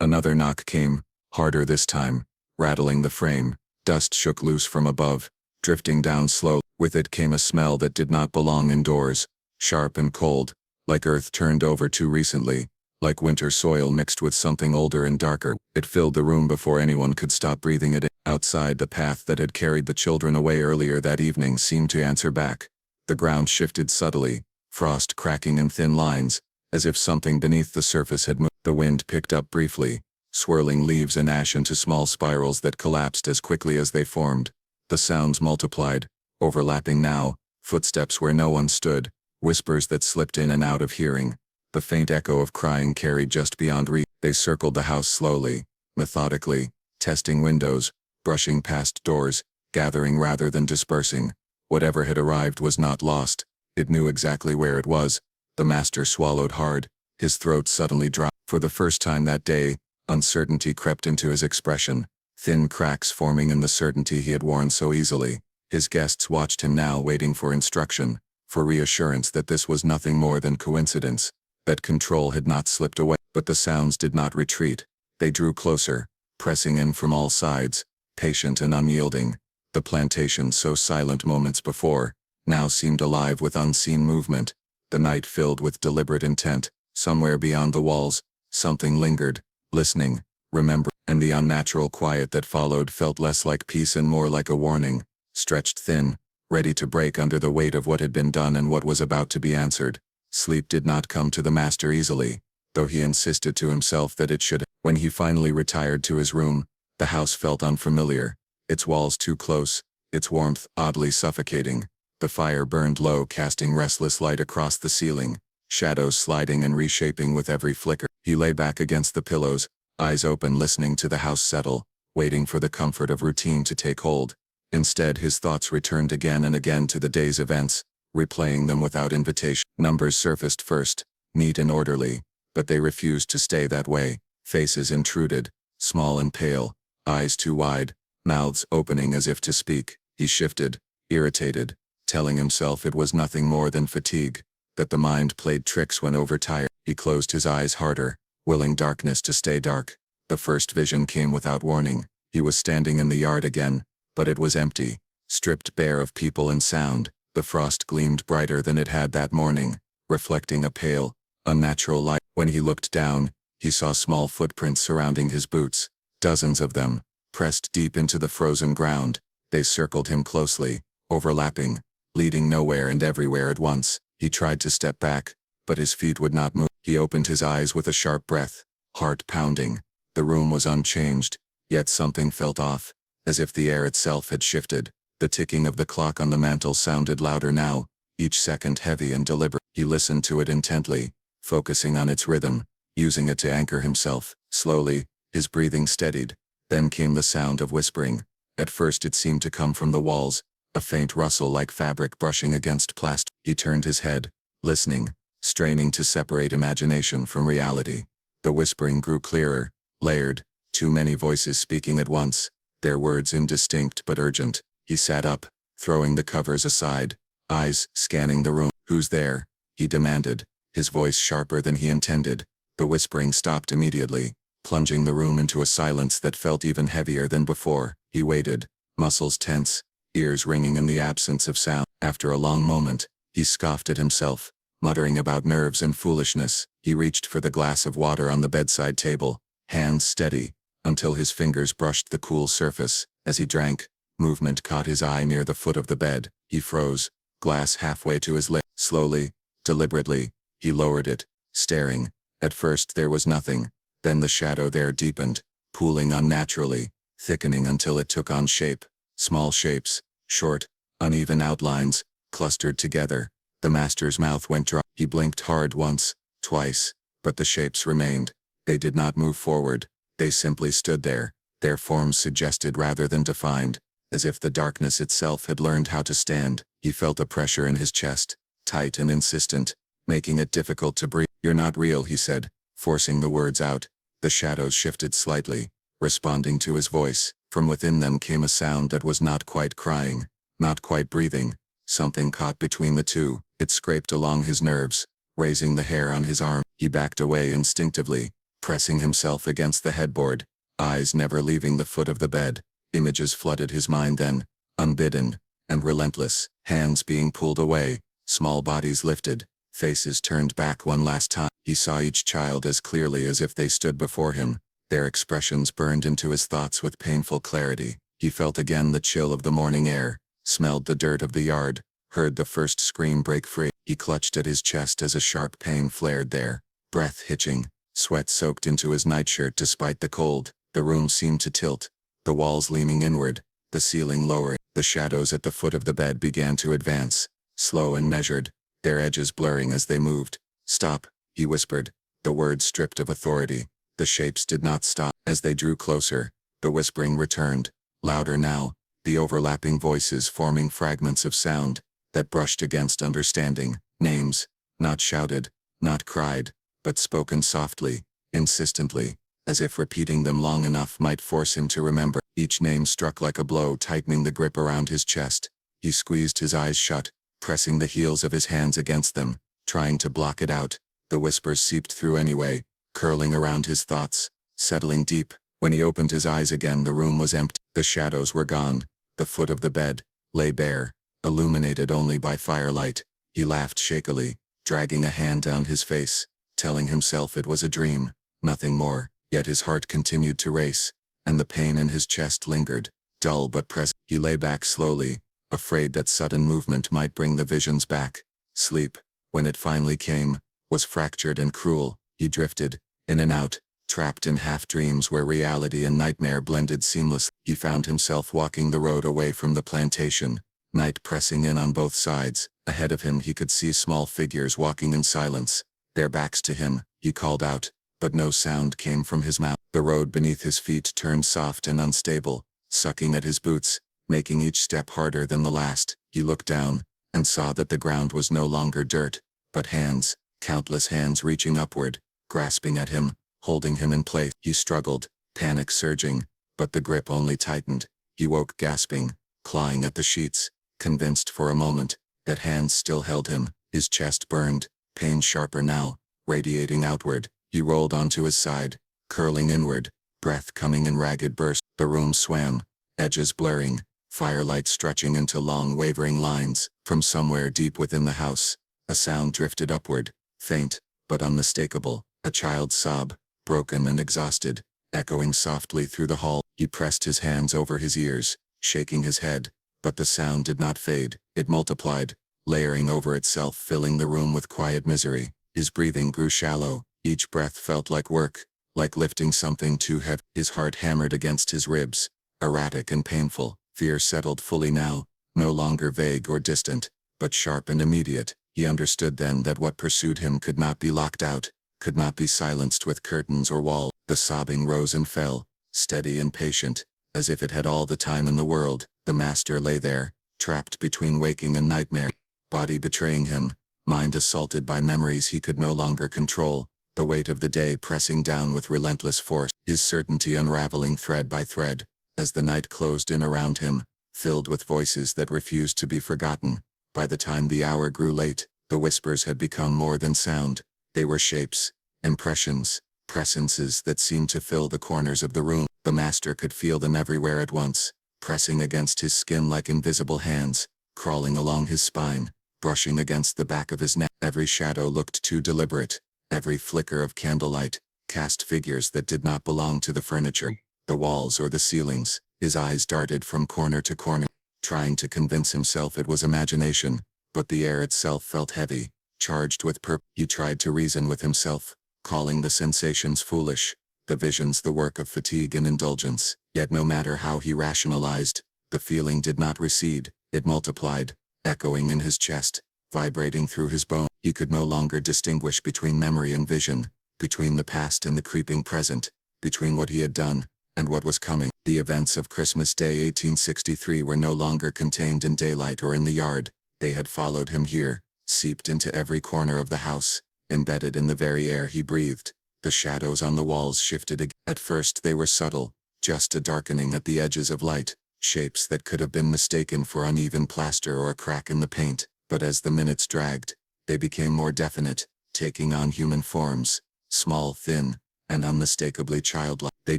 Another knock came, harder this time, rattling the frame. Dust shook loose from above, drifting down slow. With it came a smell that did not belong indoors, sharp and cold, like earth turned over too recently, like winter soil mixed with something older and darker. It filled the room before anyone could stop breathing it in. Outside, the path that had carried the children away earlier that evening seemed to answer back. The ground shifted subtly, frost cracking in thin lines, as if something beneath the surface had moved. The wind picked up briefly, swirling leaves and ash into small spirals that collapsed as quickly as they formed. The sounds multiplied, overlapping now, footsteps where no one stood, whispers that slipped in and out of hearing. The faint echo of crying carried just beyond reach. They circled the house slowly, methodically, testing windows, brushing past doors, gathering rather than dispersing. Whatever had arrived was not lost. It knew exactly where it was. The master swallowed hard, his throat suddenly dry. For the first time that day, uncertainty crept into his expression, thin cracks forming in the certainty he had worn so easily. His guests watched him now, waiting for instruction, for reassurance that this was nothing more than coincidence, that control had not slipped away. But the sounds did not retreat. They drew closer, pressing in from all sides, patient and unyielding. The plantation, so silent moments before, now seemed alive with unseen movement. The night filled with deliberate intent. Somewhere beyond the walls, something lingered, listening, remembering, and the unnatural quiet that followed felt less like peace and more like a warning, stretched thin, ready to break under the weight of what had been done and what was about to be answered. Sleep did not come to the master easily, though he insisted to himself that it should. When he finally retired to his room, the house felt unfamiliar, its walls too close, its warmth oddly suffocating. The fire burned low, casting restless light across the ceiling, shadows sliding and reshaping with every flicker. He lay back against the pillows, eyes open, listening to the house settle, waiting for the comfort of routine to take hold. Instead, his thoughts returned again and again to the day's events, replaying them without invitation. Numbers surfaced first, neat and orderly, but they refused to stay that way. Faces intruded, small and pale, eyes too wide, mouths opening as if to speak. He shifted, irritated, telling himself it was nothing more than fatigue, that the mind played tricks when overtired. He closed his eyes harder, willing darkness to stay dark. The first vision came without warning. He was standing in the yard again, but it was empty, stripped bare of people and sound. The frost gleamed brighter than it had that morning, reflecting a pale, unnatural light. When he looked down, he saw small footprints surrounding his boots, dozens of them, pressed deep into the frozen ground. They circled him closely, overlapping, leading nowhere and everywhere at once. He tried to step back, but his feet would not move. He opened his eyes with a sharp breath, heart pounding. The room was unchanged, yet something felt off, as if the air itself had shifted. The ticking of the clock on the mantel sounded louder now, each second heavy and deliberate. He listened to it intently, focusing on its rhythm, using it to anchor himself. Slowly, his breathing steadied. Then came the sound of whispering. At first it seemed to come from the walls, a faint rustle like fabric brushing against plaster. He turned his head, listening, straining to separate imagination from reality. The whispering grew clearer, layered, too many voices speaking at once, their words indistinct but urgent. He sat up, throwing the covers aside, eyes scanning the room. "Who's there?" he demanded, his voice sharper than he intended. The whispering stopped immediately, plunging the room into a silence that felt even heavier than before. He waited, muscles tense, ears ringing in the absence of sound. After a long moment, he scoffed at himself, muttering about nerves and foolishness. He reached for the glass of water on the bedside table, hands steady, until his fingers brushed the cool surface. As he drank, movement caught his eye near the foot of the bed. He froze, glass halfway to his lip. Slowly, deliberately, he lowered it, staring. At first there was nothing, then the shadow there deepened, pooling unnaturally, thickening until it took on shape. Small shapes, short, uneven outlines, clustered together. The master's mouth went dry. He blinked hard once, twice, but the shapes remained. They did not move forward. They simply stood there, their forms suggested rather than defined, as if the darkness itself had learned how to stand. He felt a pressure in his chest, tight and insistent, making it difficult to breathe. "You're not real," he said, forcing the words out. The shadows shifted slightly, responding to his voice. From within them came a sound that was not quite crying, not quite breathing. Something caught between the two. It scraped along his nerves, raising the hair on his arm. He backed away instinctively, pressing himself against the headboard, eyes never leaving the foot of the bed. Images flooded his mind then, unbidden, and relentless. Hands being pulled away, small bodies lifted, faces turned back one last time. He saw each child as clearly as if they stood before him. Their expressions burned into his thoughts with painful clarity. He felt again the chill of the morning air, smelled the dirt of the yard, heard the first scream break free. He clutched at his chest as a sharp pain flared there, breath hitching, sweat soaked into his nightshirt despite the cold. The room seemed to tilt, the walls leaning inward, the ceiling lowering. The shadows at the foot of the bed began to advance, slow and measured, their edges blurring as they moved. "Stop," he whispered, the words stripped of authority. The shapes did not stop. As they drew closer, the whispering returned, louder now, the overlapping voices forming fragments of sound that brushed against understanding. Names, not shouted, not cried, but spoken softly, insistently, as if repeating them long enough might force him to remember. Each name struck like a blow, tightening the grip around his chest. He squeezed his eyes shut, pressing the heels of his hands against them, trying to block it out. The whispers seeped through anyway, curling around his thoughts, settling deep. When he opened his eyes again, the room was empty. The shadows were gone. The foot of the bed lay bare, illuminated only by firelight. He laughed shakily, dragging a hand down his face, telling himself it was a dream, nothing more. Yet his heart continued to race, and the pain in his chest lingered, dull but present. He lay back slowly, afraid that sudden movement might bring the visions back. Sleep, when it finally came, was fractured and cruel. He drifted, in and out, trapped in half-dreams where reality and nightmare blended seamlessly. He found himself walking the road away from the plantation, Night pressing in on both sides. Ahead of him he could see small figures walking in silence, their backs to him. He called out, but no sound came from his mouth. The road beneath his feet turned soft and unstable, sucking at his boots, making each step harder than the last. He looked down, and saw that the ground was no longer dirt, but hands, countless hands reaching upward, grasping at him, holding him in place. He struggled, panic surging, but the grip only tightened. He woke gasping, clawing at the sheets, convinced for a moment that hands still held him. His chest burned, pain sharper now, radiating outward. He rolled onto his side, curling inward, breath coming in ragged bursts. The room swam, edges blurring, firelight stretching into long wavering lines. From somewhere deep within the house, a sound drifted upward, faint, but unmistakable, a child's sob, broken and exhausted, echoing softly through the hall. He pressed his hands over his ears, shaking his head, but the sound did not fade. It multiplied, layering over itself, filling the room with quiet misery. His breathing grew shallow, each breath felt like work, like lifting something too heavy. His heart hammered against his ribs, erratic and painful. Fear settled fully now, no longer vague or distant, but sharp and immediate. He understood then that what pursued him could not be locked out, could not be silenced with curtains or walls. The sobbing rose and fell, steady and patient, as if it had all the time in the world. The master lay there, trapped between waking and nightmare, body betraying him, mind assaulted by memories he could no longer control, the weight of the day pressing down with relentless force, his certainty unraveling thread by thread, as the night closed in around him, filled with voices that refused to be forgotten. By the time the hour grew late, the whispers had become more than sound. They were shapes, impressions, presences that seemed to fill the corners of the room. The master could feel them everywhere at once, pressing against his skin like invisible hands, crawling along his spine, brushing against the back of his neck. Every shadow looked too deliberate. Every flicker of candlelight cast figures that did not belong to the furniture, the walls or the ceilings. His eyes darted from corner to corner, trying to convince himself it was imagination, but the air itself felt heavy, charged with purpose. He tried to reason with himself, calling the sensations foolish, the visions the work of fatigue and indulgence. Yet no matter how he rationalized, the feeling did not recede. It multiplied, echoing in his chest, vibrating through his bone. He could no longer distinguish between memory and vision, between the past and the creeping present, between what he had done and what was coming. The events of Christmas Day 1863 were no longer contained in daylight or in the yard. They had followed him here, seeped into every corner of the house, embedded in the very air he breathed. The shadows on the walls shifted again. At first they were subtle, just a darkening at the edges of light, shapes that could have been mistaken for uneven plaster or a crack in the paint. But as the minutes dragged, they became more definite, taking on human forms, small, thin, and unmistakably childlike. They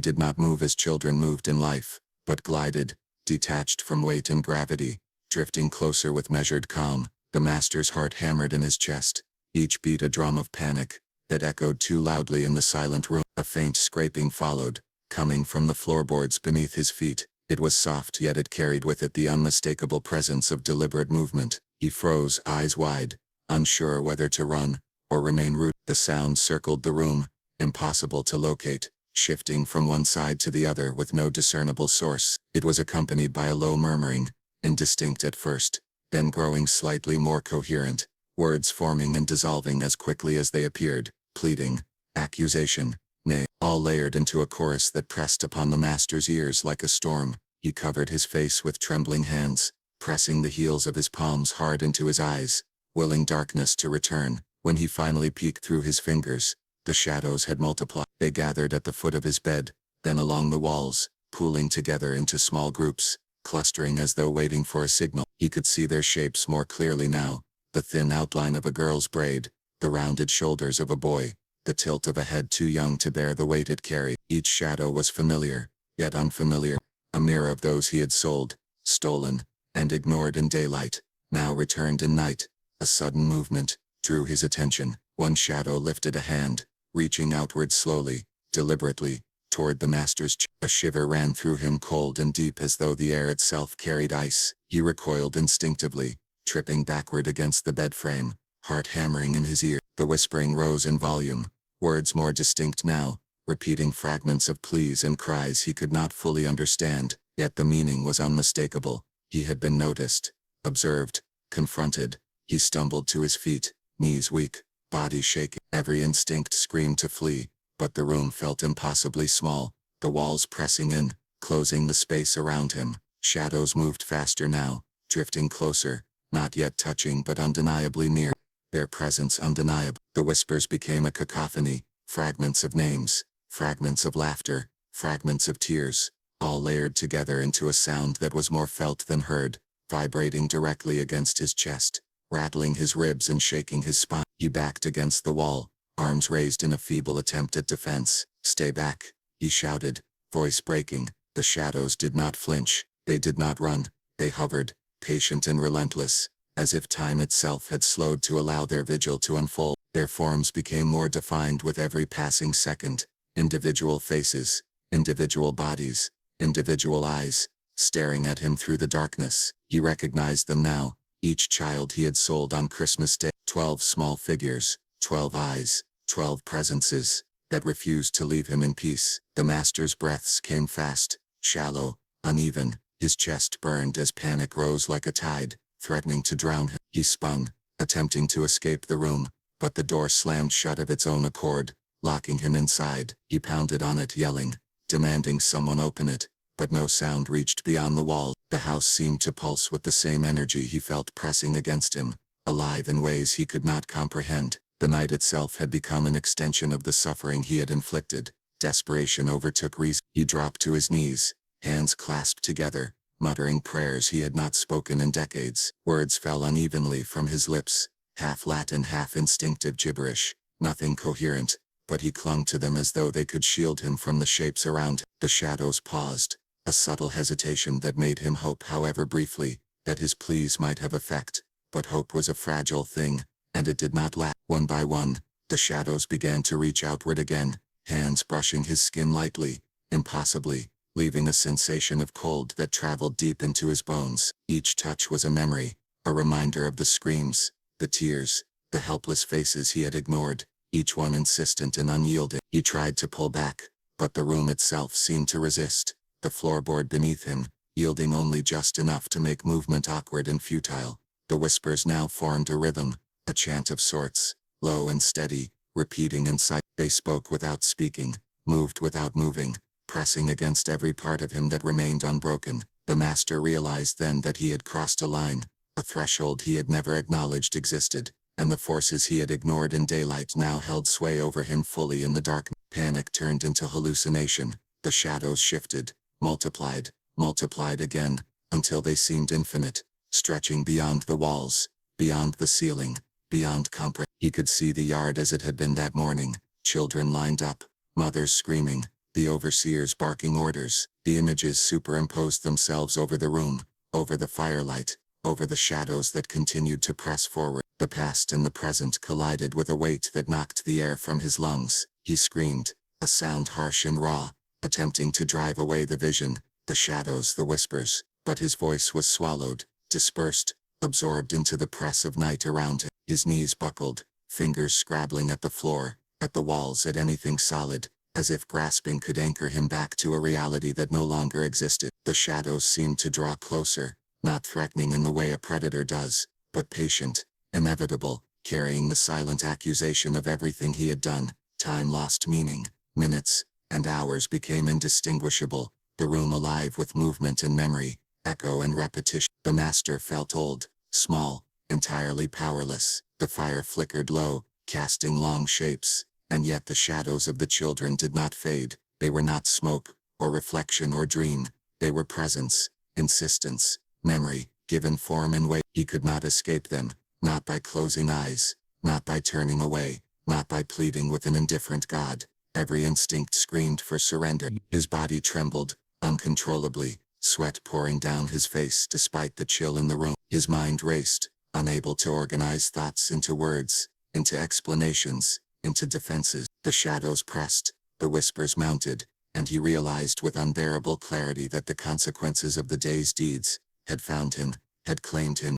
did not move as children moved in life, but glided, detached from weight and gravity, drifting closer with measured calm. The master's heart hammered in his chest, each beat a drum of panic that echoed too loudly in the silent room. A faint scraping followed, coming from the floorboards beneath his feet. It was soft, yet it carried with it the unmistakable presence of deliberate movement. He froze, eyes wide, unsure whether to run or remain rooted. The sound circled the room, impossible to locate, shifting from one side to the other with no discernible source. It was accompanied by a low murmuring, indistinct at first, then growing slightly more coherent, words forming and dissolving as quickly as they appeared, pleading, accusation, nay, all layered into a chorus that pressed upon the master's ears like a storm. He covered his face with trembling hands, pressing the heels of his palms hard into his eyes, willing darkness to return. When he finally peeked through his fingers, the shadows had multiplied. They gathered at the foot of his bed, then along the walls, pooling together into small groups, clustering as though waiting for a signal. He could see their shapes more clearly now, the thin outline of a girl's braid, the rounded shoulders of a boy, the tilt of a head too young to bear the weight it carried. Each shadow was familiar, yet unfamiliar, a mirror of those he had sold, stolen, and ignored in daylight, now returned in night. A sudden movement drew his attention. One shadow lifted a hand, reaching outward slowly, deliberately, toward the master's chest. A shiver ran through him, cold and deep as though the air itself carried ice. He recoiled instinctively, tripping backward against the bed frame, heart hammering in his ear. The whispering rose in volume, words more distinct now, repeating fragments of pleas and cries he could not fully understand, yet the meaning was unmistakable. He had been noticed. observed, confronted. He stumbled to his feet, knees weak, body shaking. Every instinct screamed to flee, but the room felt impossibly small, the walls pressing in, closing the space around him. Shadows moved faster now, drifting closer, not yet touching but undeniably near. Their presence undeniable. The whispers became a cacophony, fragments of names, fragments of laughter, fragments of tears, all layered together into a sound that was more felt than heard, vibrating directly against his chest, rattling his ribs and shaking his spine. He backed against the wall, arms raised in a feeble attempt at defense. "Stay back," he shouted, voice breaking. The shadows did not flinch, they did not run, they hovered, patient and relentless, as if time itself had slowed to allow their vigil to unfold. Their forms became more defined with every passing second, individual faces, individual bodies, individual eyes, staring at him through the darkness. He recognized them now, each child he had sold on Christmas Day. 12 small figures, 12 eyes, 12 presences, that refused to leave him in peace. The master's breaths came fast, shallow, uneven. His chest burned as panic rose like a tide, threatening to drown him. He spun, attempting to escape the room, but the door slammed shut of its own accord, locking him inside. He pounded on it, yelling, demanding someone open it, but no sound reached beyond the wall. The house seemed to pulse with the same energy he felt pressing against him, alive in ways he could not comprehend. The night itself had become an extension of the suffering he had inflicted. Desperation overtook reason. He dropped to his knees, hands clasped together, muttering prayers he had not spoken in decades. Words fell unevenly from his lips, half Latin, half instinctive gibberish, nothing coherent, but he clung to them as though they could shield him from the shapes around him. The shadows paused, a subtle hesitation that made him hope, however briefly, that his pleas might have effect. But hope was a fragile thing, and it did not last. One by one, the shadows began to reach outward again, hands brushing his skin lightly, impossibly, leaving a sensation of cold that traveled deep into his bones. Each touch was a memory, a reminder of the screams, the tears, the helpless faces he had ignored, each one insistent and unyielding. He tried to pull back, but the room itself seemed to resist, the floorboard beneath him, yielding only just enough to make movement awkward and futile. The whispers now formed a rhythm, a chant of sorts, low and steady, repeating in sight. They spoke without speaking, moved without moving, pressing against every part of him that remained unbroken. The master realized then that he had crossed a line, a threshold he had never acknowledged existed, and the forces he had ignored in daylight now held sway over him fully in the dark. Panic turned into hallucination. The shadows shifted, multiplied, multiplied again, until they seemed infinite, stretching beyond the walls, beyond the ceiling, beyond comprehension. He could see the yard as it had been that morning, children lined up, mothers screaming, the overseers barking orders. The images superimposed themselves over the room, over the firelight, over the shadows that continued to press forward. The past and the present collided with a weight that knocked the air from his lungs. He screamed, a sound harsh and raw, attempting to drive away the vision, the shadows, the whispers, but his voice was swallowed, dispersed, absorbed into the press of night around him. His knees buckled, fingers scrabbling at the floor, at the walls, at anything solid, as if grasping could anchor him back to a reality that no longer existed. The shadows seemed to draw closer, not threatening in the way a predator does, but patient, inevitable, carrying the silent accusation of everything he had done. Time lost meaning, minutes and hours became indistinguishable, the room alive with movement and memory, echo and repetition. The master felt old, small, entirely powerless. The fire flickered low, casting long shapes, and yet the shadows of the children did not fade. They were not smoke, or reflection or dream. They were presence, insistence, memory, given form and weight. He could not escape them, not by closing eyes, not by turning away, not by pleading with an indifferent God. Every instinct screamed for surrender. His body trembled, uncontrollably, sweat pouring down his face despite the chill in the room. His mind raced, unable to organize thoughts into words, into explanations, into defenses. The shadows pressed, the whispers mounted, and he realized with unbearable clarity that the consequences of the day's deeds had found him, had claimed him.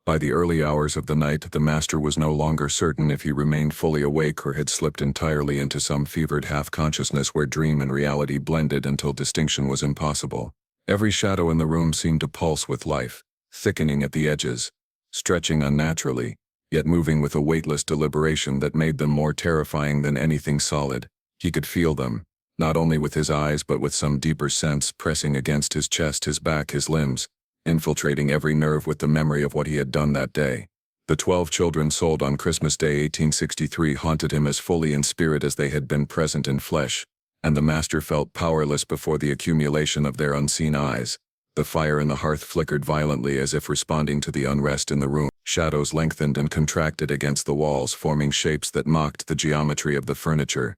By the early hours of the night, the master was no longer certain if he remained fully awake or had slipped entirely into some fevered half-consciousness where dream and reality blended until distinction was impossible. Every shadow in the room seemed to pulse with life, thickening at the edges, stretching unnaturally, yet moving with a weightless deliberation that made them more terrifying than anything solid. He could feel them, not only with his eyes but with some deeper sense, pressing against his chest, his back, his limbs, infiltrating every nerve with the memory of what he had done that day. The 12 children sold on Christmas Day 1863 haunted him as fully in spirit as they had been present in flesh, and the master felt powerless before the accumulation of their unseen eyes. The fire in the hearth flickered violently as if responding to the unrest in the room. Shadows lengthened and contracted against the walls, forming shapes that mocked the geometry of the furniture.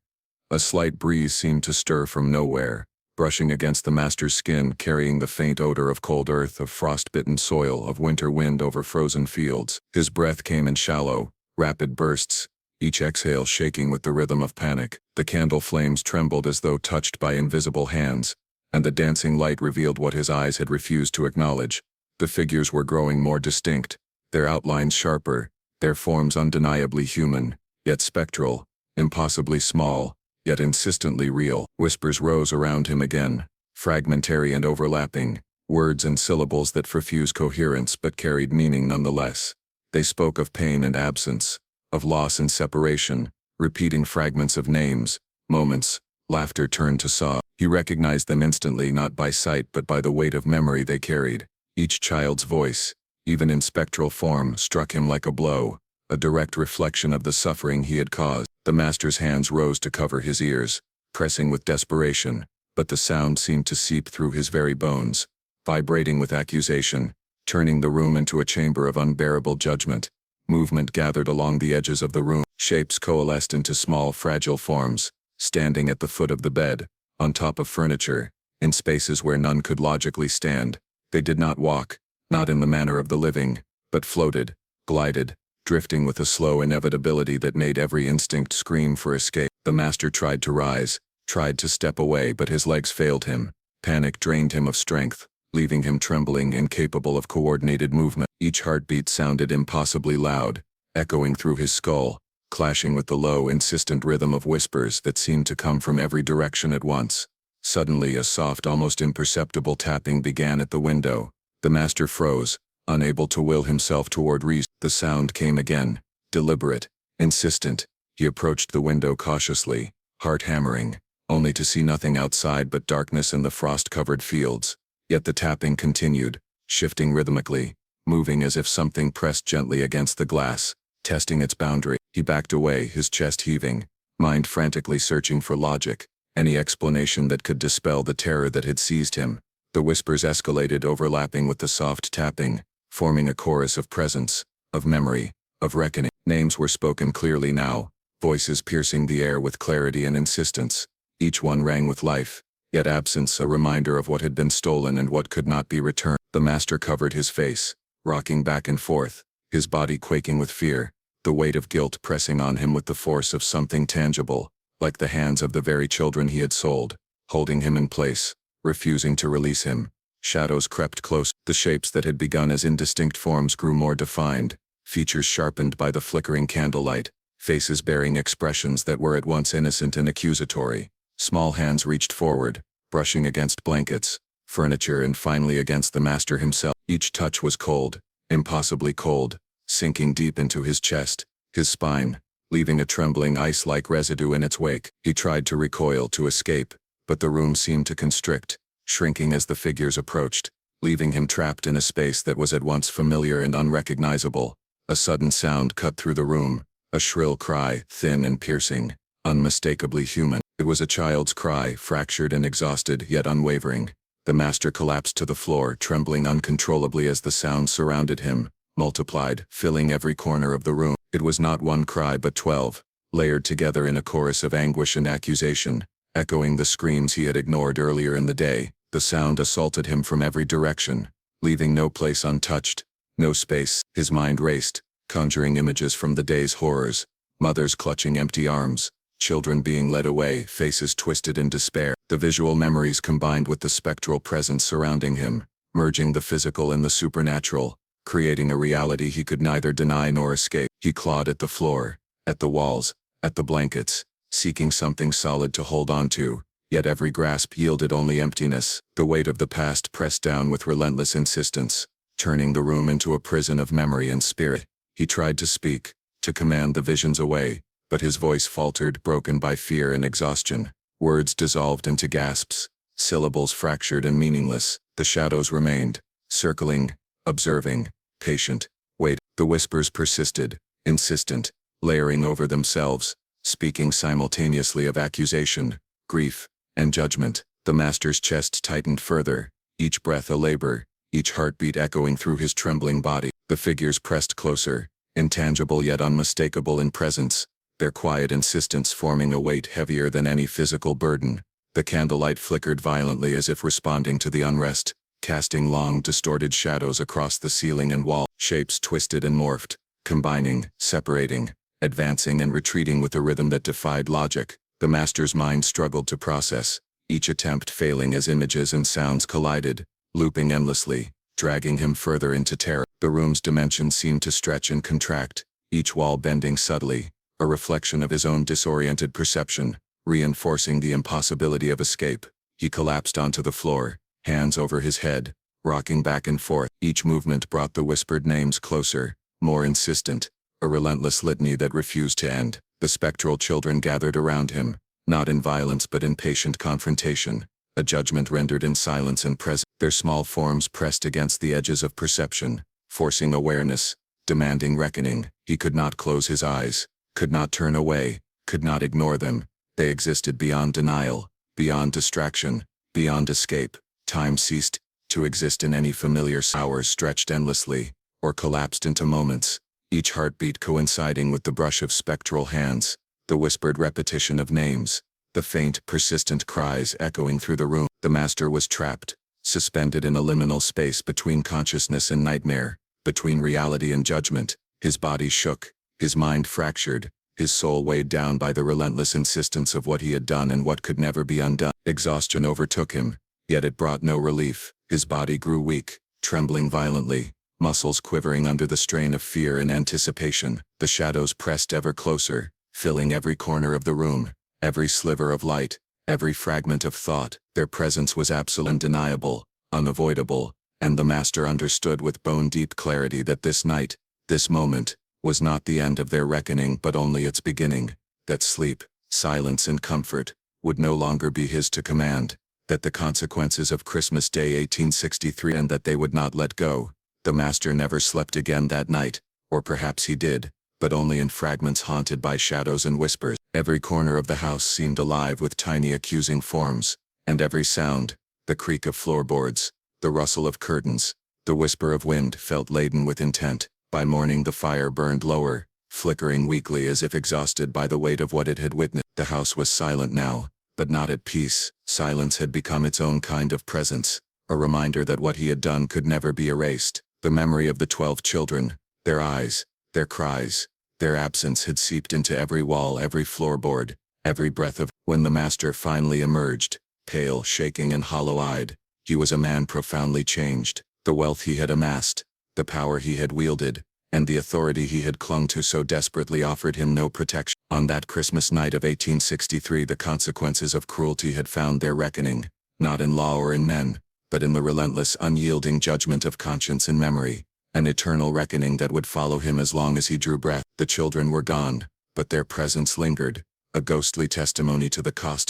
A slight breeze seemed to stir from nowhere, brushing against the master's skin, carrying the faint odor of cold earth, of frost-bitten soil, of winter wind over frozen fields. His breath came in shallow, rapid bursts, each exhale shaking with the rhythm of panic. The candle flames trembled as though touched by invisible hands, and the dancing light revealed what his eyes had refused to acknowledge. The figures were growing more distinct, their outlines sharper, their forms undeniably human, yet spectral, impossibly small, yet insistently real. Whispers rose around him again, fragmentary and overlapping, words and syllables that refused coherence but carried meaning nonetheless. They spoke of pain and absence, of loss and separation, repeating fragments of names, moments. Laughter turned to sob. He recognized them instantly, not by sight but by the weight of memory they carried. Each child's voice, even in spectral form, struck him like a blow, a direct reflection of the suffering he had caused. The master's hands rose to cover his ears, pressing with desperation, but the sound seemed to seep through his very bones, vibrating with accusation, turning the room into a chamber of unbearable judgment. Movement gathered along the edges of the room. Shapes coalesced into small, fragile forms, standing at the foot of the bed, on top of furniture, in spaces where none could logically stand. They did not walk, not in the manner of the living, but floated, glided, drifting with a slow inevitability that made every instinct scream for escape. The master tried to rise, tried to step away, but his legs failed him. Panic drained him of strength, leaving him trembling, incapable of coordinated movement. Each heartbeat sounded impossibly loud, echoing through his skull, clashing with the low, insistent rhythm of whispers that seemed to come from every direction at once. Suddenly, a soft, almost imperceptible tapping began at the window. The master froze, unable to will himself toward reason. The sound came again, deliberate, insistent. He approached the window cautiously, heart hammering, only to see nothing outside but darkness and the frost-covered fields. Yet the tapping continued, shifting rhythmically, moving as if something pressed gently against the glass, testing its boundary. He backed away, his chest heaving, mind frantically searching for logic, any explanation that could dispel the terror that had seized him. The whispers escalated, overlapping with the soft tapping, forming a chorus of presence, of memory, of reckoning. Names were spoken clearly now, voices piercing the air with clarity and insistence. Each one rang with life, yet absence, a reminder of what had been stolen and what could not be returned. The master covered his face, rocking back and forth, his body quaking with fear, the weight of guilt pressing on him with the force of something tangible, like the hands of the very children he had sold, holding him in place, refusing to release him. Shadows crept close. The shapes that had begun as indistinct forms grew more defined, features sharpened by the flickering candlelight, faces bearing expressions that were at once innocent and accusatory. Small hands reached forward, brushing against blankets, furniture, and finally against the master himself. Each touch was cold, impossibly cold, sinking deep into his chest, his spine, leaving a trembling ice-like residue in its wake. He tried to recoil, to escape, but the room seemed to constrict, shrinking as the figures approached, leaving him trapped in a space that was at once familiar and unrecognizable. A sudden sound cut through the room, a shrill cry, thin and piercing, unmistakably human. It was a child's cry, fractured and exhausted, yet unwavering. The master collapsed to the floor, trembling uncontrollably as the sound surrounded him, multiplied, filling every corner of the room. It was not one cry but 12, layered together in a chorus of anguish and accusation, echoing the screams he had ignored earlier in the day. The sound assaulted him from every direction, leaving no place untouched, no space. His mind raced, conjuring images from the day's horrors, mothers clutching empty arms, children being led away, faces twisted in despair. The visual memories combined with the spectral presence surrounding him, merging the physical and the supernatural, creating a reality he could neither deny nor escape. He clawed at the floor, at the walls, at the blankets, seeking something solid to hold on to, yet every grasp yielded only emptiness. The weight of the past pressed down with relentless insistence, turning the room into a prison of memory and spirit. He tried to speak, to command the visions away, but his voice faltered, broken by fear and exhaustion. Words dissolved into gasps, syllables fractured and meaningless. The shadows remained, circling, observing, patient. Wait. The whispers persisted, insistent, layering over themselves, speaking simultaneously of accusation, grief, and judgment. The master's chest tightened further, each breath a labor, each heartbeat echoing through his trembling body. The figures pressed closer, intangible yet unmistakable in presence, their quiet insistence forming a weight heavier than any physical burden. The candlelight flickered violently as if responding to the unrest, casting long, distorted shadows across the ceiling and wall. Shapes twisted and morphed, combining, separating, advancing and retreating with a rhythm that defied logic. The master's mind struggled to process, each attempt failing as images and sounds collided, looping endlessly, dragging him further into terror. The room's dimensions seemed to stretch and contract, each wall bending subtly, a reflection of his own disoriented perception, reinforcing the impossibility of escape. He collapsed onto the floor, hands over his head, rocking back and forth. Each movement brought the whispered names closer, more insistent, a relentless litany that refused to end. The spectral children gathered around him, not in violence but in patient confrontation, a judgment rendered in silence and presence. Their small forms pressed against the edges of perception, forcing awareness, demanding reckoning. He could not close his eyes, could not turn away, could not ignore them. They existed beyond denial, beyond distraction, beyond escape. Time ceased to exist in any familiar. Hours stretched endlessly, or collapsed into moments, each heartbeat coinciding with the brush of spectral hands, the whispered repetition of names, the faint, persistent cries echoing through the room. The master was trapped, suspended in a liminal space between consciousness and nightmare, between reality and judgment. His body shook, his mind fractured, his soul weighed down by the relentless insistence of what he had done and what could never be undone. Exhaustion overtook him, yet it brought no relief. His body grew weak, trembling violently, muscles quivering under the strain of fear and anticipation. The shadows pressed ever closer, filling every corner of the room, every sliver of light, every fragment of thought. Their presence was absolute, undeniable, unavoidable, and the master understood with bone-deep clarity that this night, this moment, was not the end of their reckoning but only its beginning, that sleep, silence and comfort would no longer be his to command, that the consequences of Christmas Day 1863 and that they would not let go. The master never slept again that night, or perhaps he did, but only in fragments haunted by shadows and whispers. Every corner of the house seemed alive with tiny accusing forms, and every sound, the creak of floorboards, the rustle of curtains, the whisper of wind felt laden with intent. By morning the fire burned lower, flickering weakly as if exhausted by the weight of what it had witnessed. The house was silent now, but not at peace. Silence had become its own kind of presence, a reminder that what he had done could never be erased. The memory of the 12 children, their eyes, their cries, their absence had seeped into every wall, every floorboard, every breath of. When the master finally emerged, pale, shaking and hollow-eyed, he was a man profoundly changed. The wealth he had amassed, the power he had wielded, and the authority he had clung to so desperately offered him no protection. On that Christmas night of 1863 the consequences of cruelty had found their reckoning, not in law or in men, but in the relentless unyielding judgment of conscience and memory, an eternal reckoning that would follow him as long as he drew breath. The children were gone, but their presence lingered, a ghostly testimony to the cost